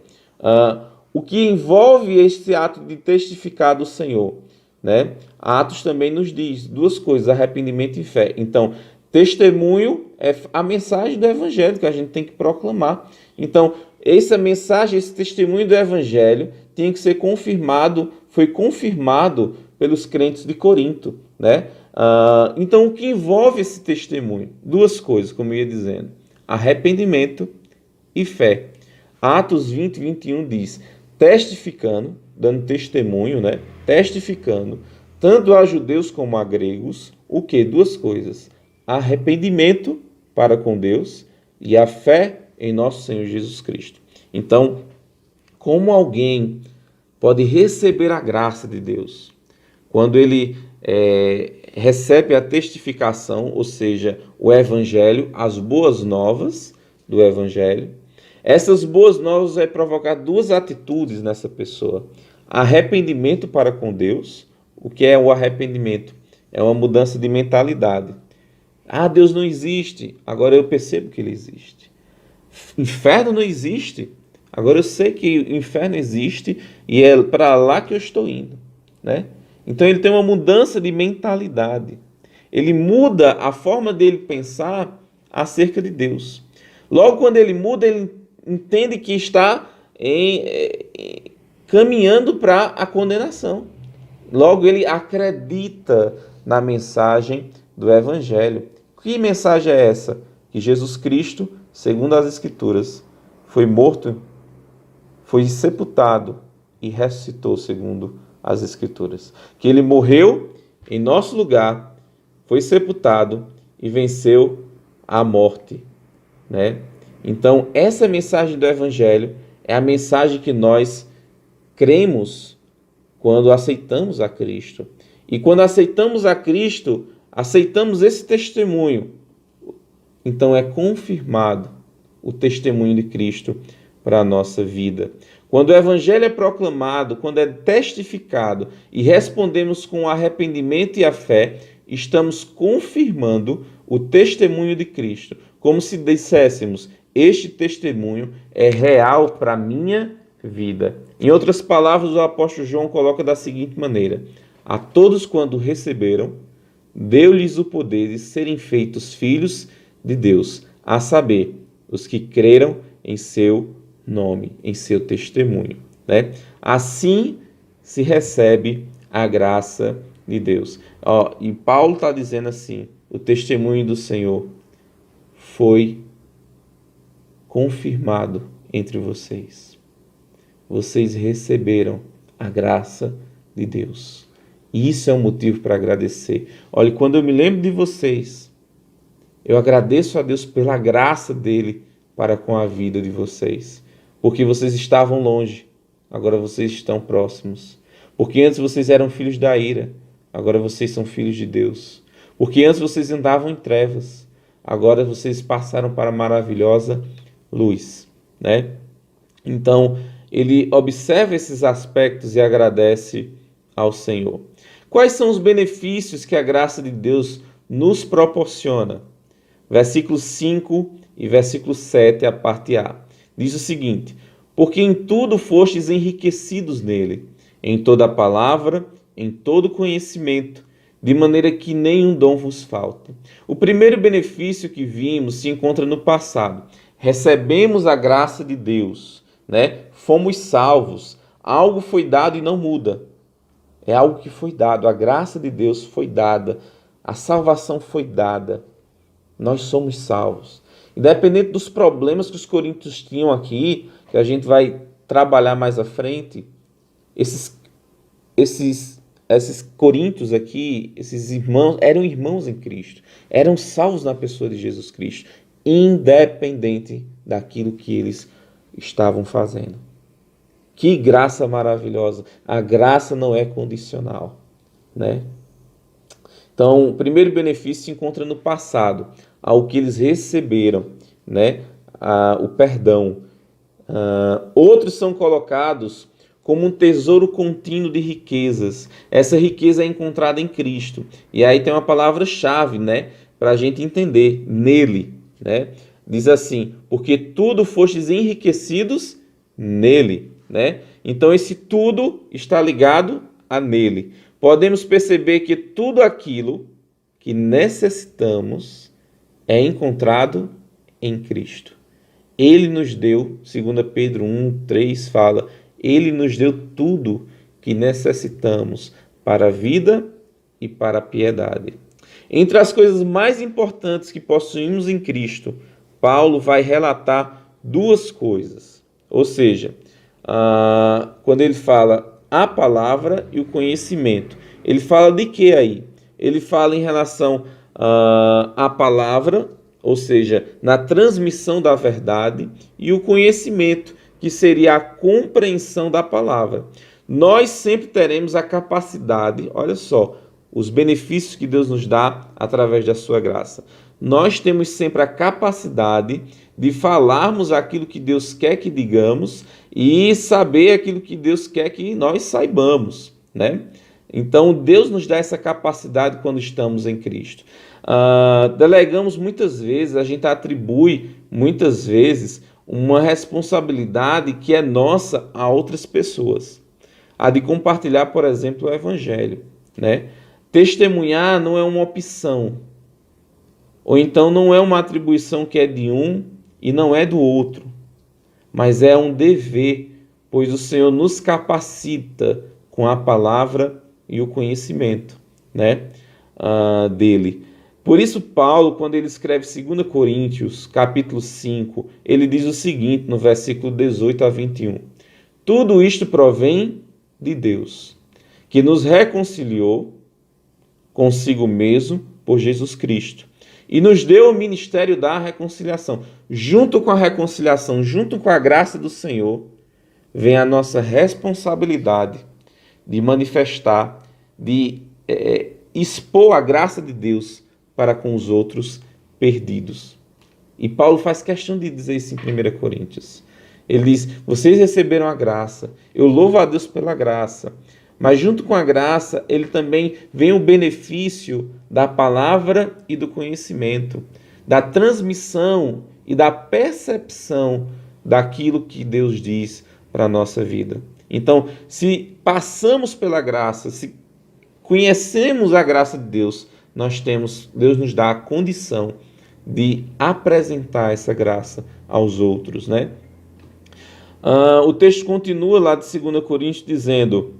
O que envolve este ato de testificar do Senhor, né? Atos também nos diz duas coisas: arrependimento e fé. Então, testemunho é a mensagem do Evangelho que a gente tem que proclamar. Então, essa mensagem, esse testemunho do Evangelho tem que ser confirmado, foi confirmado pelos crentes de Corinto, né? Então, o que envolve esse testemunho? Duas coisas, como eu ia dizendo: arrependimento e fé. Atos 20, 21 diz: testificando, dando testemunho, né? Testificando, tanto a judeus como a gregos, o que? Duas coisas: arrependimento para com Deus e a fé em nosso Senhor Jesus Cristo. Então, como alguém pode receber a graça de Deus? Quando ele recebe a testificação, ou seja, o Evangelho, as boas novas do Evangelho. Essas boas novas vai provocar duas atitudes nessa pessoa: arrependimento para com Deus. O que é o arrependimento? É uma mudança de mentalidade. Deus não existe, agora eu percebo que ele existe. Inferno não existe, agora eu sei que o inferno existe e é para lá que eu estou indo, né? Então ele tem uma mudança de mentalidade. Ele muda a forma dele pensar acerca de Deus. Logo, quando ele muda, ele entende que está caminhando para a condenação. Logo, ele acredita na mensagem do Evangelho. Que mensagem é essa? Que Jesus Cristo, segundo as Escrituras, foi morto, foi sepultado e ressuscitou segundo as Escrituras. Que ele morreu em nosso lugar, foi sepultado e venceu a morte, né? Então, essa mensagem do Evangelho é a mensagem que nós cremos quando aceitamos a Cristo. E quando aceitamos a Cristo, aceitamos esse testemunho. Então é confirmado o testemunho de Cristo para a nossa vida. Quando o Evangelho é proclamado, quando é testificado e respondemos com arrependimento e a fé, estamos confirmando o testemunho de Cristo. Como se disséssemos: este testemunho é real para a minha vida. Em outras palavras, o apóstolo João coloca da seguinte maneira: a todos quando receberam, deu-lhes o poder de serem feitos filhos de Deus, a saber, os que creram em seu nome, em seu testemunho, né? Assim se recebe a graça de Deus. E Paulo está dizendo assim: o testemunho do Senhor foi confirmado entre vocês. vocês receberam a graça de Deus. E isso é um motivo para agradecer. Olha, quando eu me lembro de vocês, eu agradeço a Deus pela graça dele para com a vida de vocês. Porque vocês estavam longe, agora vocês estão próximos. Porque antes vocês eram filhos da ira, agora vocês são filhos de Deus. Porque antes vocês andavam em trevas, agora vocês passaram para a maravilhosa luz, né? Então, ele observa esses aspectos e agradece ao Senhor. Quais são os benefícios que a graça de Deus nos proporciona? Versículo 5 e versículo 7, a parte A. Diz o seguinte: porque em tudo fostes enriquecidos nele, em toda palavra, em todo conhecimento, de maneira que nenhum dom vos falta. O primeiro benefício que vimos se encontra no passado. Recebemos a graça de Deus, né? Fomos salvos. Algo foi dado e não muda. É algo que foi dado. A graça de Deus foi dada. A salvação foi dada. Nós somos salvos. Independente dos problemas que os coríntios tinham aqui, que a gente vai trabalhar mais à frente, esses coríntios aqui, esses irmãos, eram irmãos em Cristo. Eram salvos na pessoa de Jesus Cristo, independente daquilo que eles estavam fazendo. Que graça maravilhosa! A graça não é condicional, né? Então, o primeiro benefício se encontra no passado, ao que eles receberam, né? O perdão. Outros são colocados como um tesouro contínuo de riquezas. Essa riqueza é encontrada em Cristo. E aí tem uma palavra-chave, né? Para a gente entender, nele, né? Diz assim, porque tudo fostes enriquecidos nele, né? Então esse tudo está ligado a nele. Podemos perceber que tudo aquilo que necessitamos é encontrado em Cristo. Ele nos deu, 2 Pedro 1:3 fala, ele nos deu tudo que necessitamos para a vida e para a piedade. Entre as coisas mais importantes que possuímos em Cristo, Paulo vai relatar duas coisas. Ou seja, quando ele fala a palavra e o conhecimento, ele fala de que aí? Ele fala em relação à palavra, ou seja, na transmissão da verdade, e o conhecimento, que seria a compreensão da palavra. Nós sempre teremos a capacidade, olha só, os benefícios que Deus nos dá através da sua graça. Nós temos sempre a capacidade de falarmos aquilo que Deus quer que digamos e saber aquilo que Deus quer que nós saibamos, né? Então, Deus nos dá essa capacidade quando estamos em Cristo. Delegamos muitas vezes, a gente atribui muitas vezes uma responsabilidade que é nossa a outras pessoas. A de compartilhar, por exemplo, o Evangelho, né? Testemunhar não é uma opção. Ou então não é uma atribuição que é de um e não é do outro. Mas é um dever, pois o Senhor nos capacita com a palavra e o conhecimento, né? Dele. Por isso, Paulo, quando ele escreve 2 Coríntios, capítulo 5, ele diz o seguinte, no versículo 18 a 21. Tudo isto provém de Deus, que nos reconciliou consigo mesmo por Jesus Cristo e nos deu o ministério da reconciliação. Junto com a reconciliação, junto com a graça do Senhor, vem a nossa responsabilidade de manifestar, de expor a graça de Deus para com os outros perdidos. E Paulo faz questão de dizer isso em 1 Coríntios. Ele diz, vocês receberam a graça, eu louvo a Deus pela graça, mas junto com a graça, ele também vem o benefício da palavra e do conhecimento, da transmissão e da percepção daquilo que Deus diz para a nossa vida. Então, se passamos pela graça, se conhecemos a graça de Deus, Deus nos dá a condição de apresentar essa graça aos outros, né? O texto continua lá de 2 Coríntios dizendo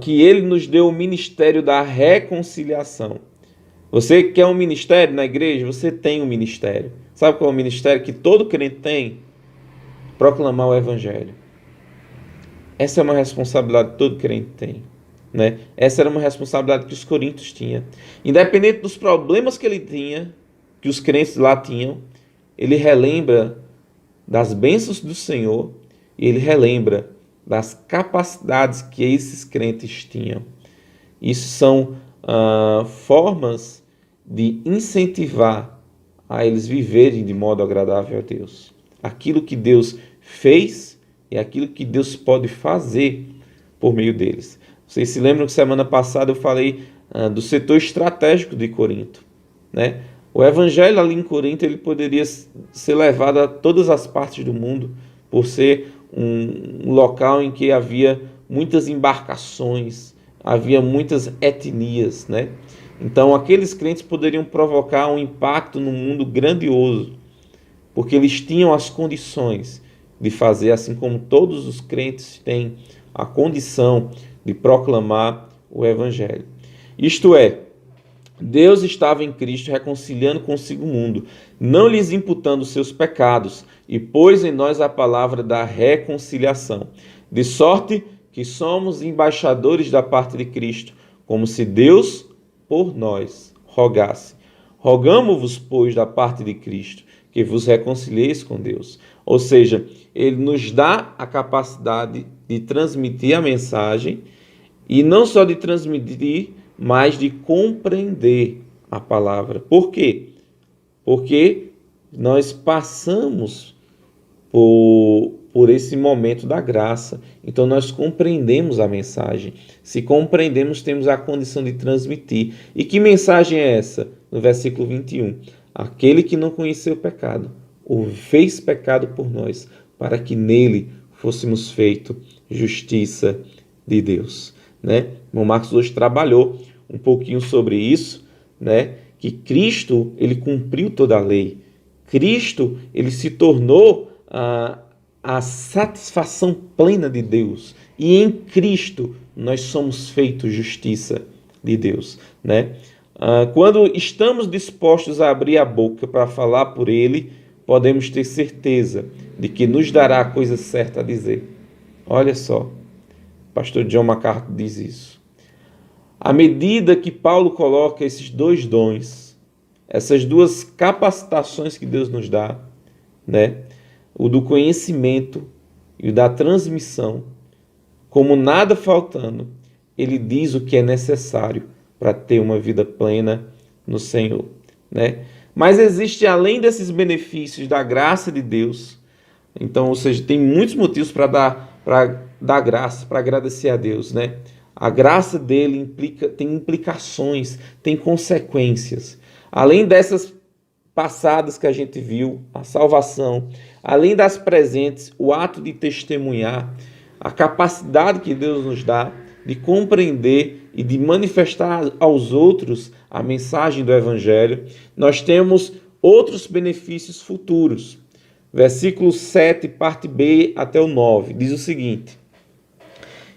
que ele nos deu o ministério da reconciliação. Você quer um ministério na igreja? Você tem um ministério. Sabe qual é o ministério que todo crente tem? Proclamar o evangelho. Essa é uma responsabilidade que todo crente tem, né? Essa era uma responsabilidade que os coríntios tinham. Independente dos problemas que ele tinha, que os crentes lá tinham, ele relembra das bênçãos do Senhor e ele relembra das capacidades que esses crentes tinham. Isso são formas de incentivar a eles viverem de modo agradável a Deus. Aquilo que Deus fez e aquilo que Deus pode fazer por meio deles. Vocês se lembram que semana passada eu falei do setor estratégico de Corinto, né? O evangelho ali em Corinto ele poderia ser levado a todas as partes do mundo, por ser um local em que havia muitas embarcações, havia muitas etnias, né? Então aqueles crentes poderiam provocar um impacto no mundo grandioso, porque eles tinham as condições de fazer, assim como todos os crentes têm a condição de proclamar o evangelho. Isto é, Deus estava em Cristo reconciliando consigo o mundo, não lhes imputando seus pecados, e pôs em nós a palavra da reconciliação, de sorte que somos embaixadores da parte de Cristo, como se Deus por nós rogasse. Rogamo-vos, pois, da parte de Cristo, que vos reconcilieis com Deus. Ou seja, ele nos dá a capacidade de transmitir a mensagem, e não só de transmitir, mas de compreender a palavra. Por quê? Porque nós passamos por esse momento da graça. Então nós compreendemos a mensagem. Se compreendemos, temos a condição de transmitir. E que mensagem é essa? No versículo 21. Aquele que não conheceu o pecado, o fez pecado por nós, para que nele fôssemos feito justiça de Deus, né? O Marcos hoje trabalhou um pouquinho sobre isso, né? Que Cristo, ele cumpriu toda a lei. Cristo, ele se tornou a satisfação plena de Deus. E em Cristo nós somos feitos justiça de Deus, né? Quando estamos dispostos a abrir a boca para falar por Ele, podemos ter certeza de que nos dará a coisa certa a dizer. Olha só, pastor John MacArthur diz isso. À medida que Paulo coloca esses dois dons, essas duas capacitações que Deus nos dá, né? O do conhecimento e o da transmissão, como nada faltando, ele diz o que é necessário para ter uma vida plena no Senhor, né? Mas existe, além desses benefícios da graça de Deus, então, ou seja, tem muitos motivos para dar graça, para agradecer a Deus, né? A graça dele tem implicações, tem consequências. Além dessas passadas que a gente viu, a salvação, além das presentes, o ato de testemunhar, a capacidade que Deus nos dá de compreender e de manifestar aos outros a mensagem do Evangelho, nós temos outros benefícios futuros. Versículo 7, parte B até o 9, diz o seguinte: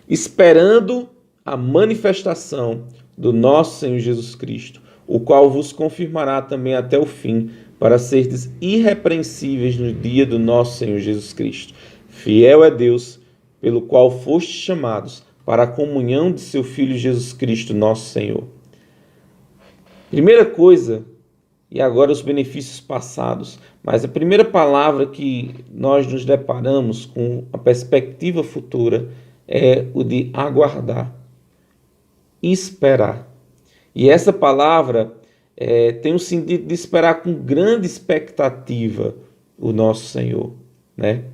esperando a manifestação do nosso Senhor Jesus Cristo, o qual vos confirmará também até o fim, para serdes irrepreensíveis no dia do nosso Senhor Jesus Cristo. Fiel é Deus, pelo qual fostes chamados para a comunhão de seu Filho Jesus Cristo, nosso Senhor. Primeira coisa, e agora os benefícios passados, mas a primeira palavra que nós nos deparamos com a perspectiva futura é o de aguardar, esperar. E essa palavra tem o sentido de esperar com grande expectativa o nosso Senhor, né?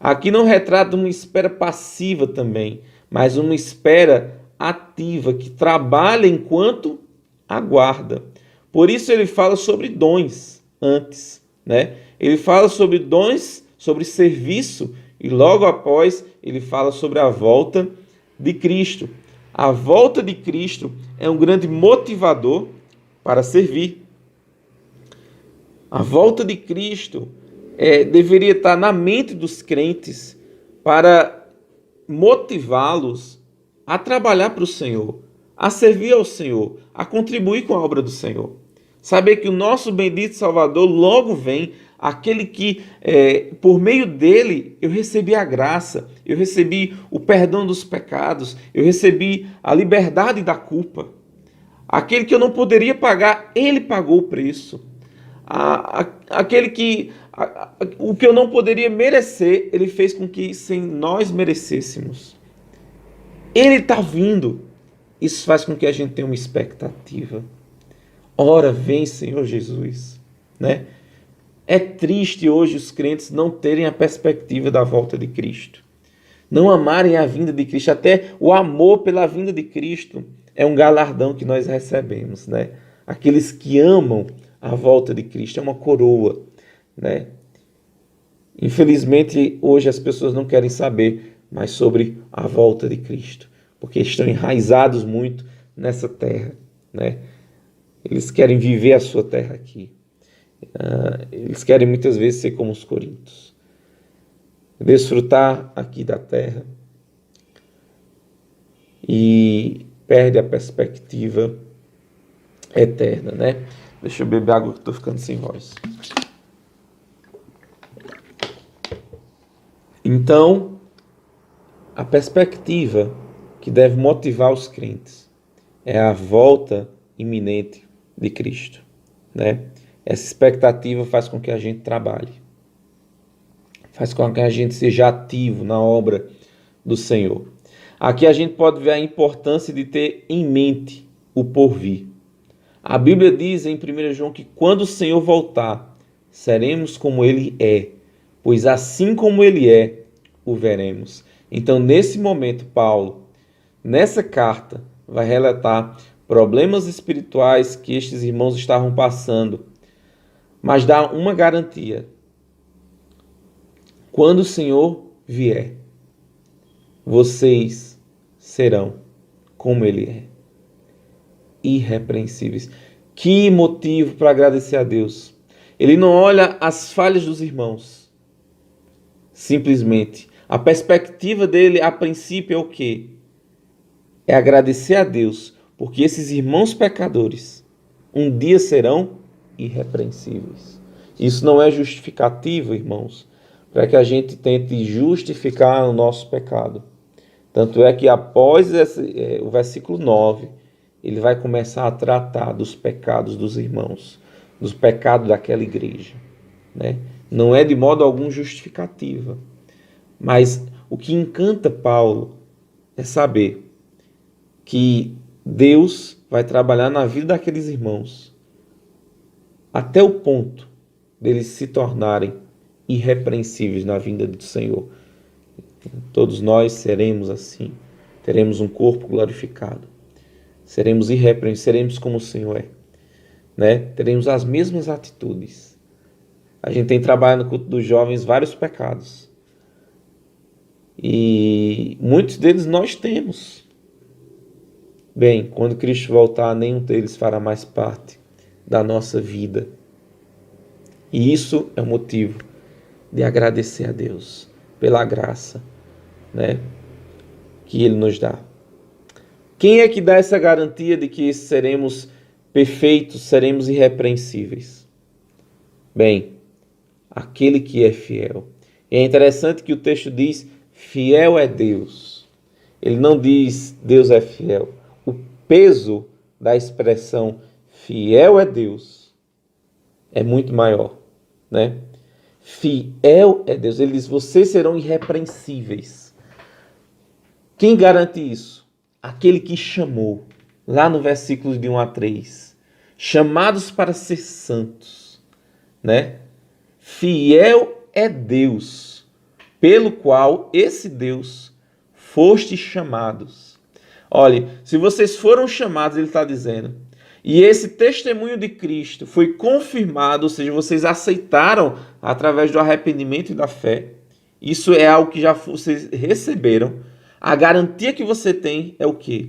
Aqui não retrata uma espera passiva também, mas uma espera ativa, que trabalha enquanto aguarda. Por isso ele fala sobre dons antes, né? Ele fala sobre dons, sobre serviço, e logo após ele fala sobre a volta de Cristo. A volta de Cristo é um grande motivador para servir. A volta de Cristo deveria estar na mente dos crentes para motivá-los a trabalhar para o Senhor, a servir ao Senhor, a contribuir com a obra do Senhor. Saber que o nosso bendito Salvador logo vem, aquele que, por meio dele, eu recebi a graça, eu recebi o perdão dos pecados, eu recebi a liberdade da culpa. Aquele que eu não poderia pagar, ele pagou o preço. Aquele que, o que eu não poderia merecer, ele fez com que sem nós merecêssemos. Ele está vindo. Isso faz com que a gente tenha uma expectativa. Ora, vem, Senhor Jesus, né? É triste hoje os crentes não terem a perspectiva da volta de Cristo. Não amarem a vinda de Cristo. Até o amor pela vinda de Cristo é um galardão que nós recebemos, né? Aqueles que amam a volta de Cristo é uma coroa, né? Infelizmente, hoje as pessoas não querem saber mais sobre a volta de Cristo, porque estão enraizados muito nessa terra, né? Eles querem viver a sua terra aqui. Eles querem muitas vezes ser como os coríntios, desfrutar aqui da terra e perde a perspectiva eterna, né? Deixa eu beber água que estou ficando sem voz. Então, a perspectiva que deve motivar os crentes é a volta iminente de Cristo, né? Essa expectativa faz com que a gente trabalhe, faz com que a gente seja ativo na obra do Senhor. Aqui a gente pode ver a importância de ter em mente o porvir. A Bíblia diz em 1 João que quando o Senhor voltar, seremos como Ele é, pois assim como Ele é, o veremos. Então, nesse momento, Paulo, nessa carta, vai relatar problemas espirituais que estes irmãos estavam passando, mas dá uma garantia. Quando o Senhor vier, vocês serão como Ele é, irrepreensíveis. Que motivo para agradecer a Deus. Ele não olha as falhas dos irmãos. Simplesmente. A perspectiva dele, a princípio, é o quê? É agradecer a Deus, porque esses irmãos pecadores um dia serão irrepreensíveis. Isso não é justificativo, irmãos, para que a gente tente justificar o nosso pecado. Tanto é que após o versículo 9, ele vai começar a tratar dos pecados dos irmãos, dos pecados daquela igreja, né? Não é de modo algum justificativa, mas o que encanta Paulo é saber que Deus vai trabalhar na vida daqueles irmãos até o ponto deles se tornarem irrepreensíveis na vinda do Senhor. Todos nós seremos assim, teremos um corpo glorificado, seremos irrepreensíveis, seremos como o Senhor é, né? Teremos as mesmas atitudes. A gente tem trabalhado no culto dos jovens vários pecados, e muitos deles nós temos. Bem, quando Cristo voltar, nenhum deles fará mais parte da nossa vida. E isso é o motivo de agradecer a Deus pela graça, né, que Ele nos dá. Quem é que dá essa garantia de que seremos perfeitos, seremos irrepreensíveis? Bem, aquele que é fiel. E é interessante que o texto diz, fiel é Deus. Ele não diz, Deus é fiel. O peso da expressão fiel é Deus é muito maior, né? Fiel é Deus. Ele diz, vocês serão irrepreensíveis. Quem garante isso? Aquele que chamou, lá no versículo de 1 a 3. Chamados para ser santos, né? Fiel é Deus, pelo qual esse Deus fostes chamados. Olha, se vocês foram chamados, ele está dizendo, e esse testemunho de Cristo foi confirmado, ou seja, vocês aceitaram através do arrependimento e da fé. Isso é algo que já vocês receberam. A garantia que você tem é o quê?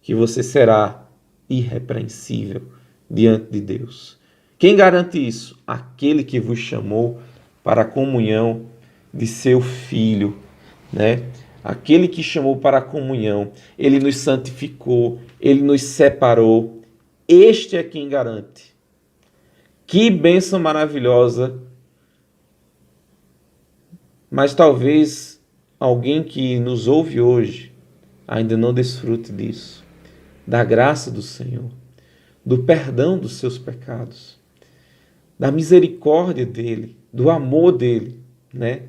Que você será irrepreensível diante de Deus. Quem garante isso? Aquele que vos chamou para a comunhão de seu Filho, né? Aquele que chamou para a comunhão, ele nos santificou, ele nos separou. Este é quem garante. Que bênção maravilhosa Mas talvez alguém que nos ouve hoje ainda não desfrute disso, da graça do Senhor, do perdão dos seus pecados, da misericórdia dele, do amor dele, né?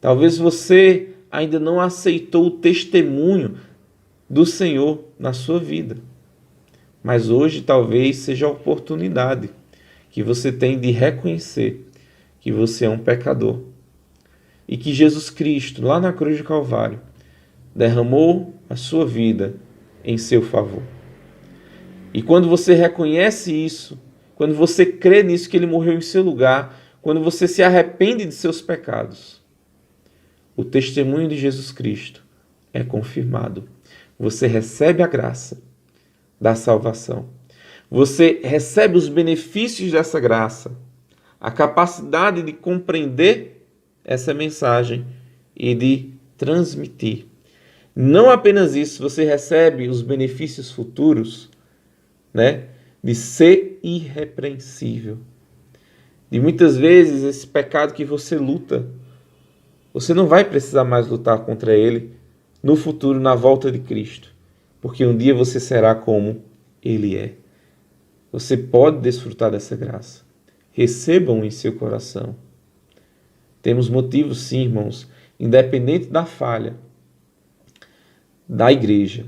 Talvez você ainda não aceitou o testemunho do Senhor na sua vida. Mas hoje talvez seja a oportunidade que você tem de reconhecer que você é um pecador e que Jesus Cristo, lá na cruz de Calvário, derramou a sua vida em seu favor. E quando você reconhece isso, quando você crê nisso, que ele morreu em seu lugar, quando você se arrepende de seus pecados, o testemunho de Jesus Cristo é confirmado. Você recebe a graça da salvação. Você recebe os benefícios dessa graça, a capacidade de compreender essa mensagem e de transmitir. Não apenas isso, você recebe os benefícios futuros, né, de ser irrepreensível. De muitas vezes esse pecado que você luta, você não vai precisar mais lutar contra ele no futuro, na volta de Cristo, porque um dia você será como ele é. Você pode desfrutar dessa graça. Recebam em seu coração. Temos motivos, sim, irmãos, independente da falha da igreja,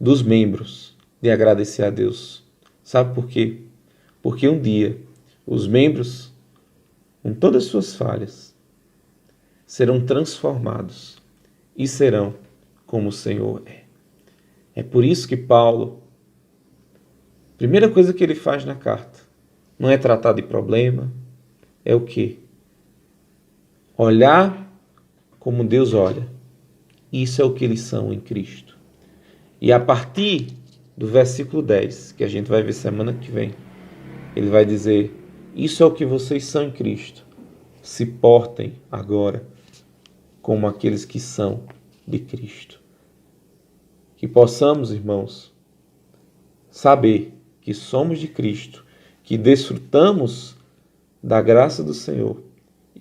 dos membros, de agradecer a Deus. Sabe por quê? Porque um dia os membros, com todas as suas falhas, serão transformados e serão como o Senhor é. É por isso que Paulo, a primeira coisa que ele faz na carta, não é tratar de problema, é o quê? Olhar como Deus olha. Isso é o que eles são em Cristo. E a partir do versículo 10, que a gente vai ver semana que vem, ele vai dizer: isso é o que vocês são em Cristo. Se portem agora como aqueles que são de Cristo. Que possamos, irmãos, saber que somos de Cristo, que desfrutamos da graça do Senhor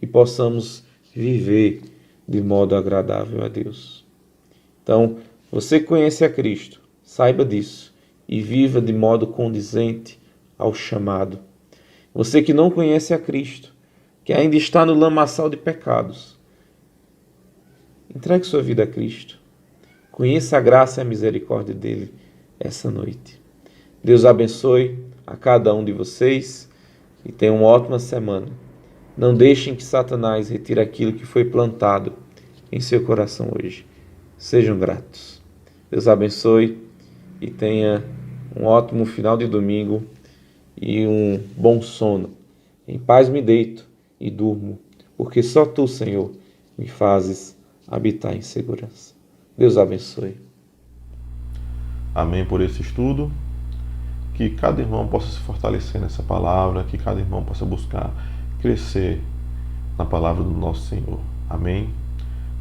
e possamos viver de modo agradável a Deus. Então, você conhece a Cristo, saiba disso e viva de modo condizente ao chamado. Você que não conhece a Cristo, que ainda está no lamaçal de pecados, entregue sua vida a Cristo. Conheça a graça e a misericórdia dele essa noite. Deus abençoe a cada um de vocês e tenha uma ótima semana. Não deixem que Satanás retire aquilo que foi plantado em seu coração hoje. Sejam gratos. Deus abençoe e tenha um ótimo final de domingo e um bom sono. Em paz me deito e durmo, porque só Tu, Senhor, me fazes habitar em segurança. Deus abençoe. Amém por esse estudo. Que cada irmão possa se fortalecer nessa palavra, que cada irmão possa buscar crescer na palavra do nosso Senhor. Amém?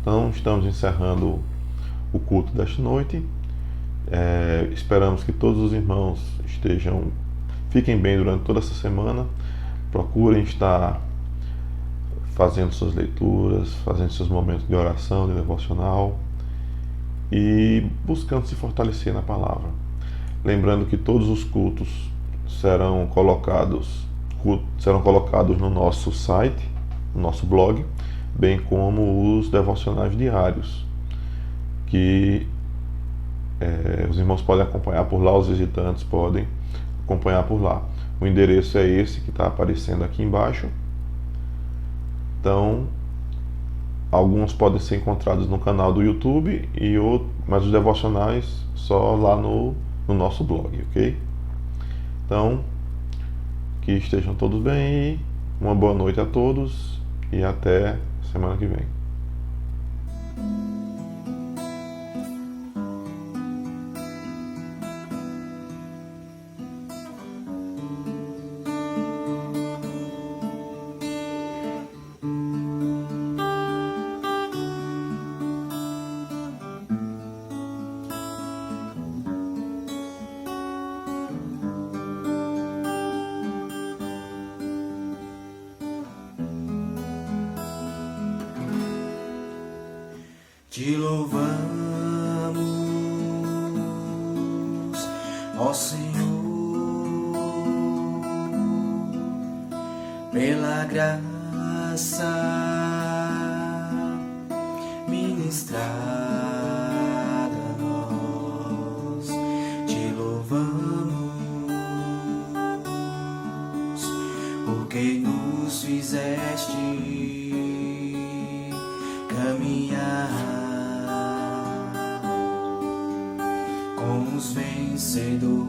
Então, estamos encerrando o culto desta noite. Esperamos que todos os irmãos fiquem bem durante toda essa semana. Procurem estar fazendo suas leituras, fazendo seus momentos de oração, de devocional e buscando se fortalecer na palavra. Lembrando que todos os cultos serão colocados no nosso site, no nosso blog, bem como os devocionais diários, que os irmãos podem acompanhar por lá, os visitantes podem acompanhar por lá. O endereço é esse que está aparecendo aqui embaixo. Então, alguns podem ser encontrados no canal do YouTube, mas os devocionais só lá no nosso blog, ok? Então, que estejam todos bem, uma boa noite a todos e até semana que vem. Te louvamos, ó Senhor, pela graça ministrada a nós. Te louvamos, porque nos fizeste caminhar com os vencedores.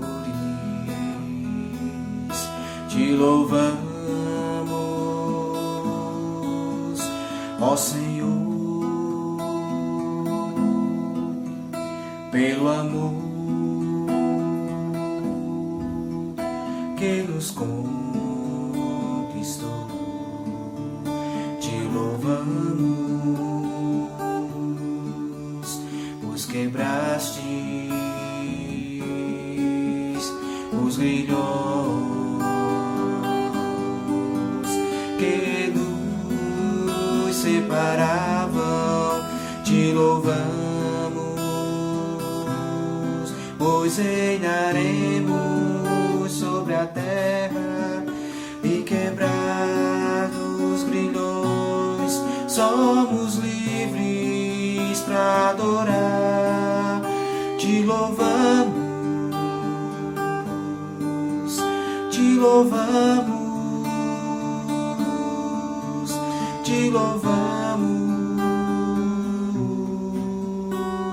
Te louvamos, ó Senhor, pelo amor que nos conquistou. Te louvamos, pois quebrastes os grilhões que nos separavam. Te louvamos, pois reinaremos sobre a terra e quebrar os grilhões. Somos livres para adorar. Te louvamos, te louvamos, te louvamos,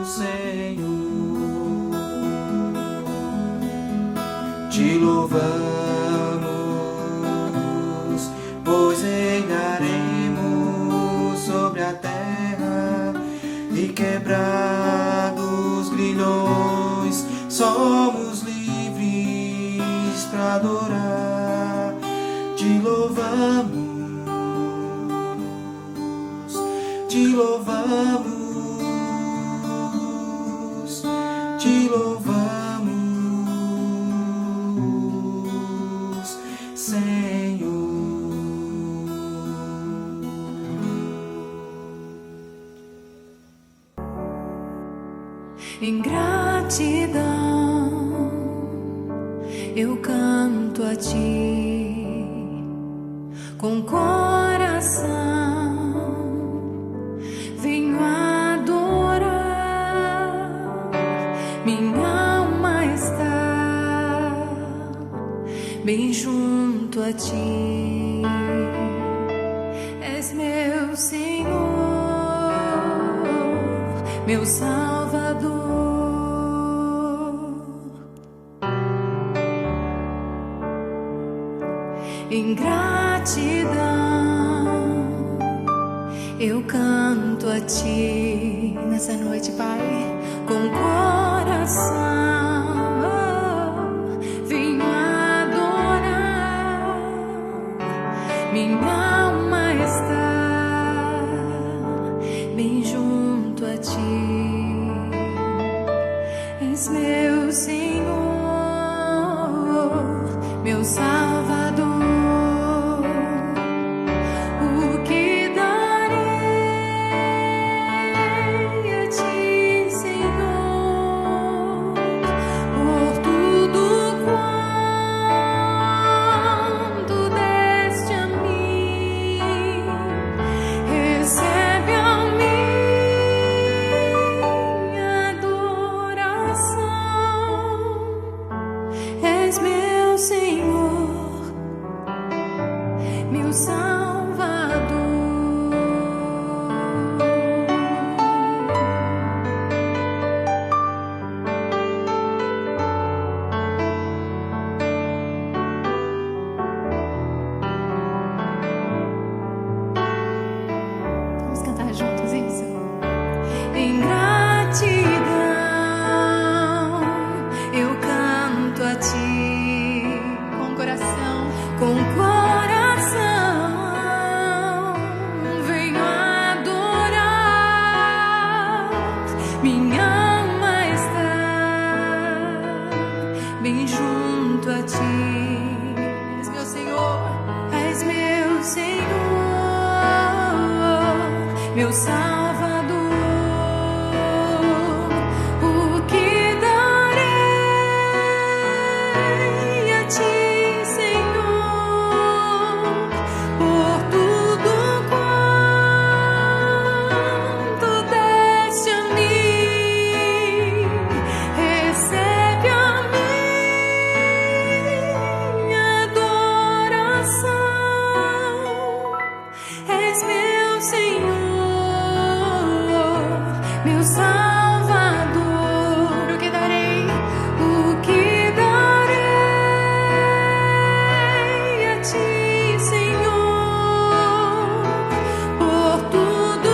Senhor. Te louvamos, pois reinaremos sobre a terra e quebrados grilhões. Somos livres para adorar. Te louvamos, te louvamos, te louvamos, Senhor. Em gratidão eu canto a ti com coração, venho adorar. Minha alma está bem junto a ti, és meu Senhor, meu Salvador. Em gratidão eu canto a ti nessa noite, Pai, com coração, venho adorar. Minha alma está bem junto a ti, és meu Senhor, meu Salvador. Meu Salvador. meu Salvador. O que darei? O que darei a ti, Senhor, por tudo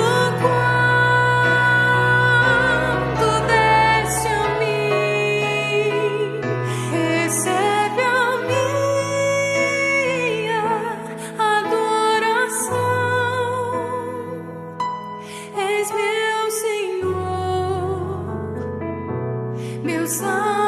quanto deste a mim? Recebe a minha adoração. És meu Senhor, meu Salvador.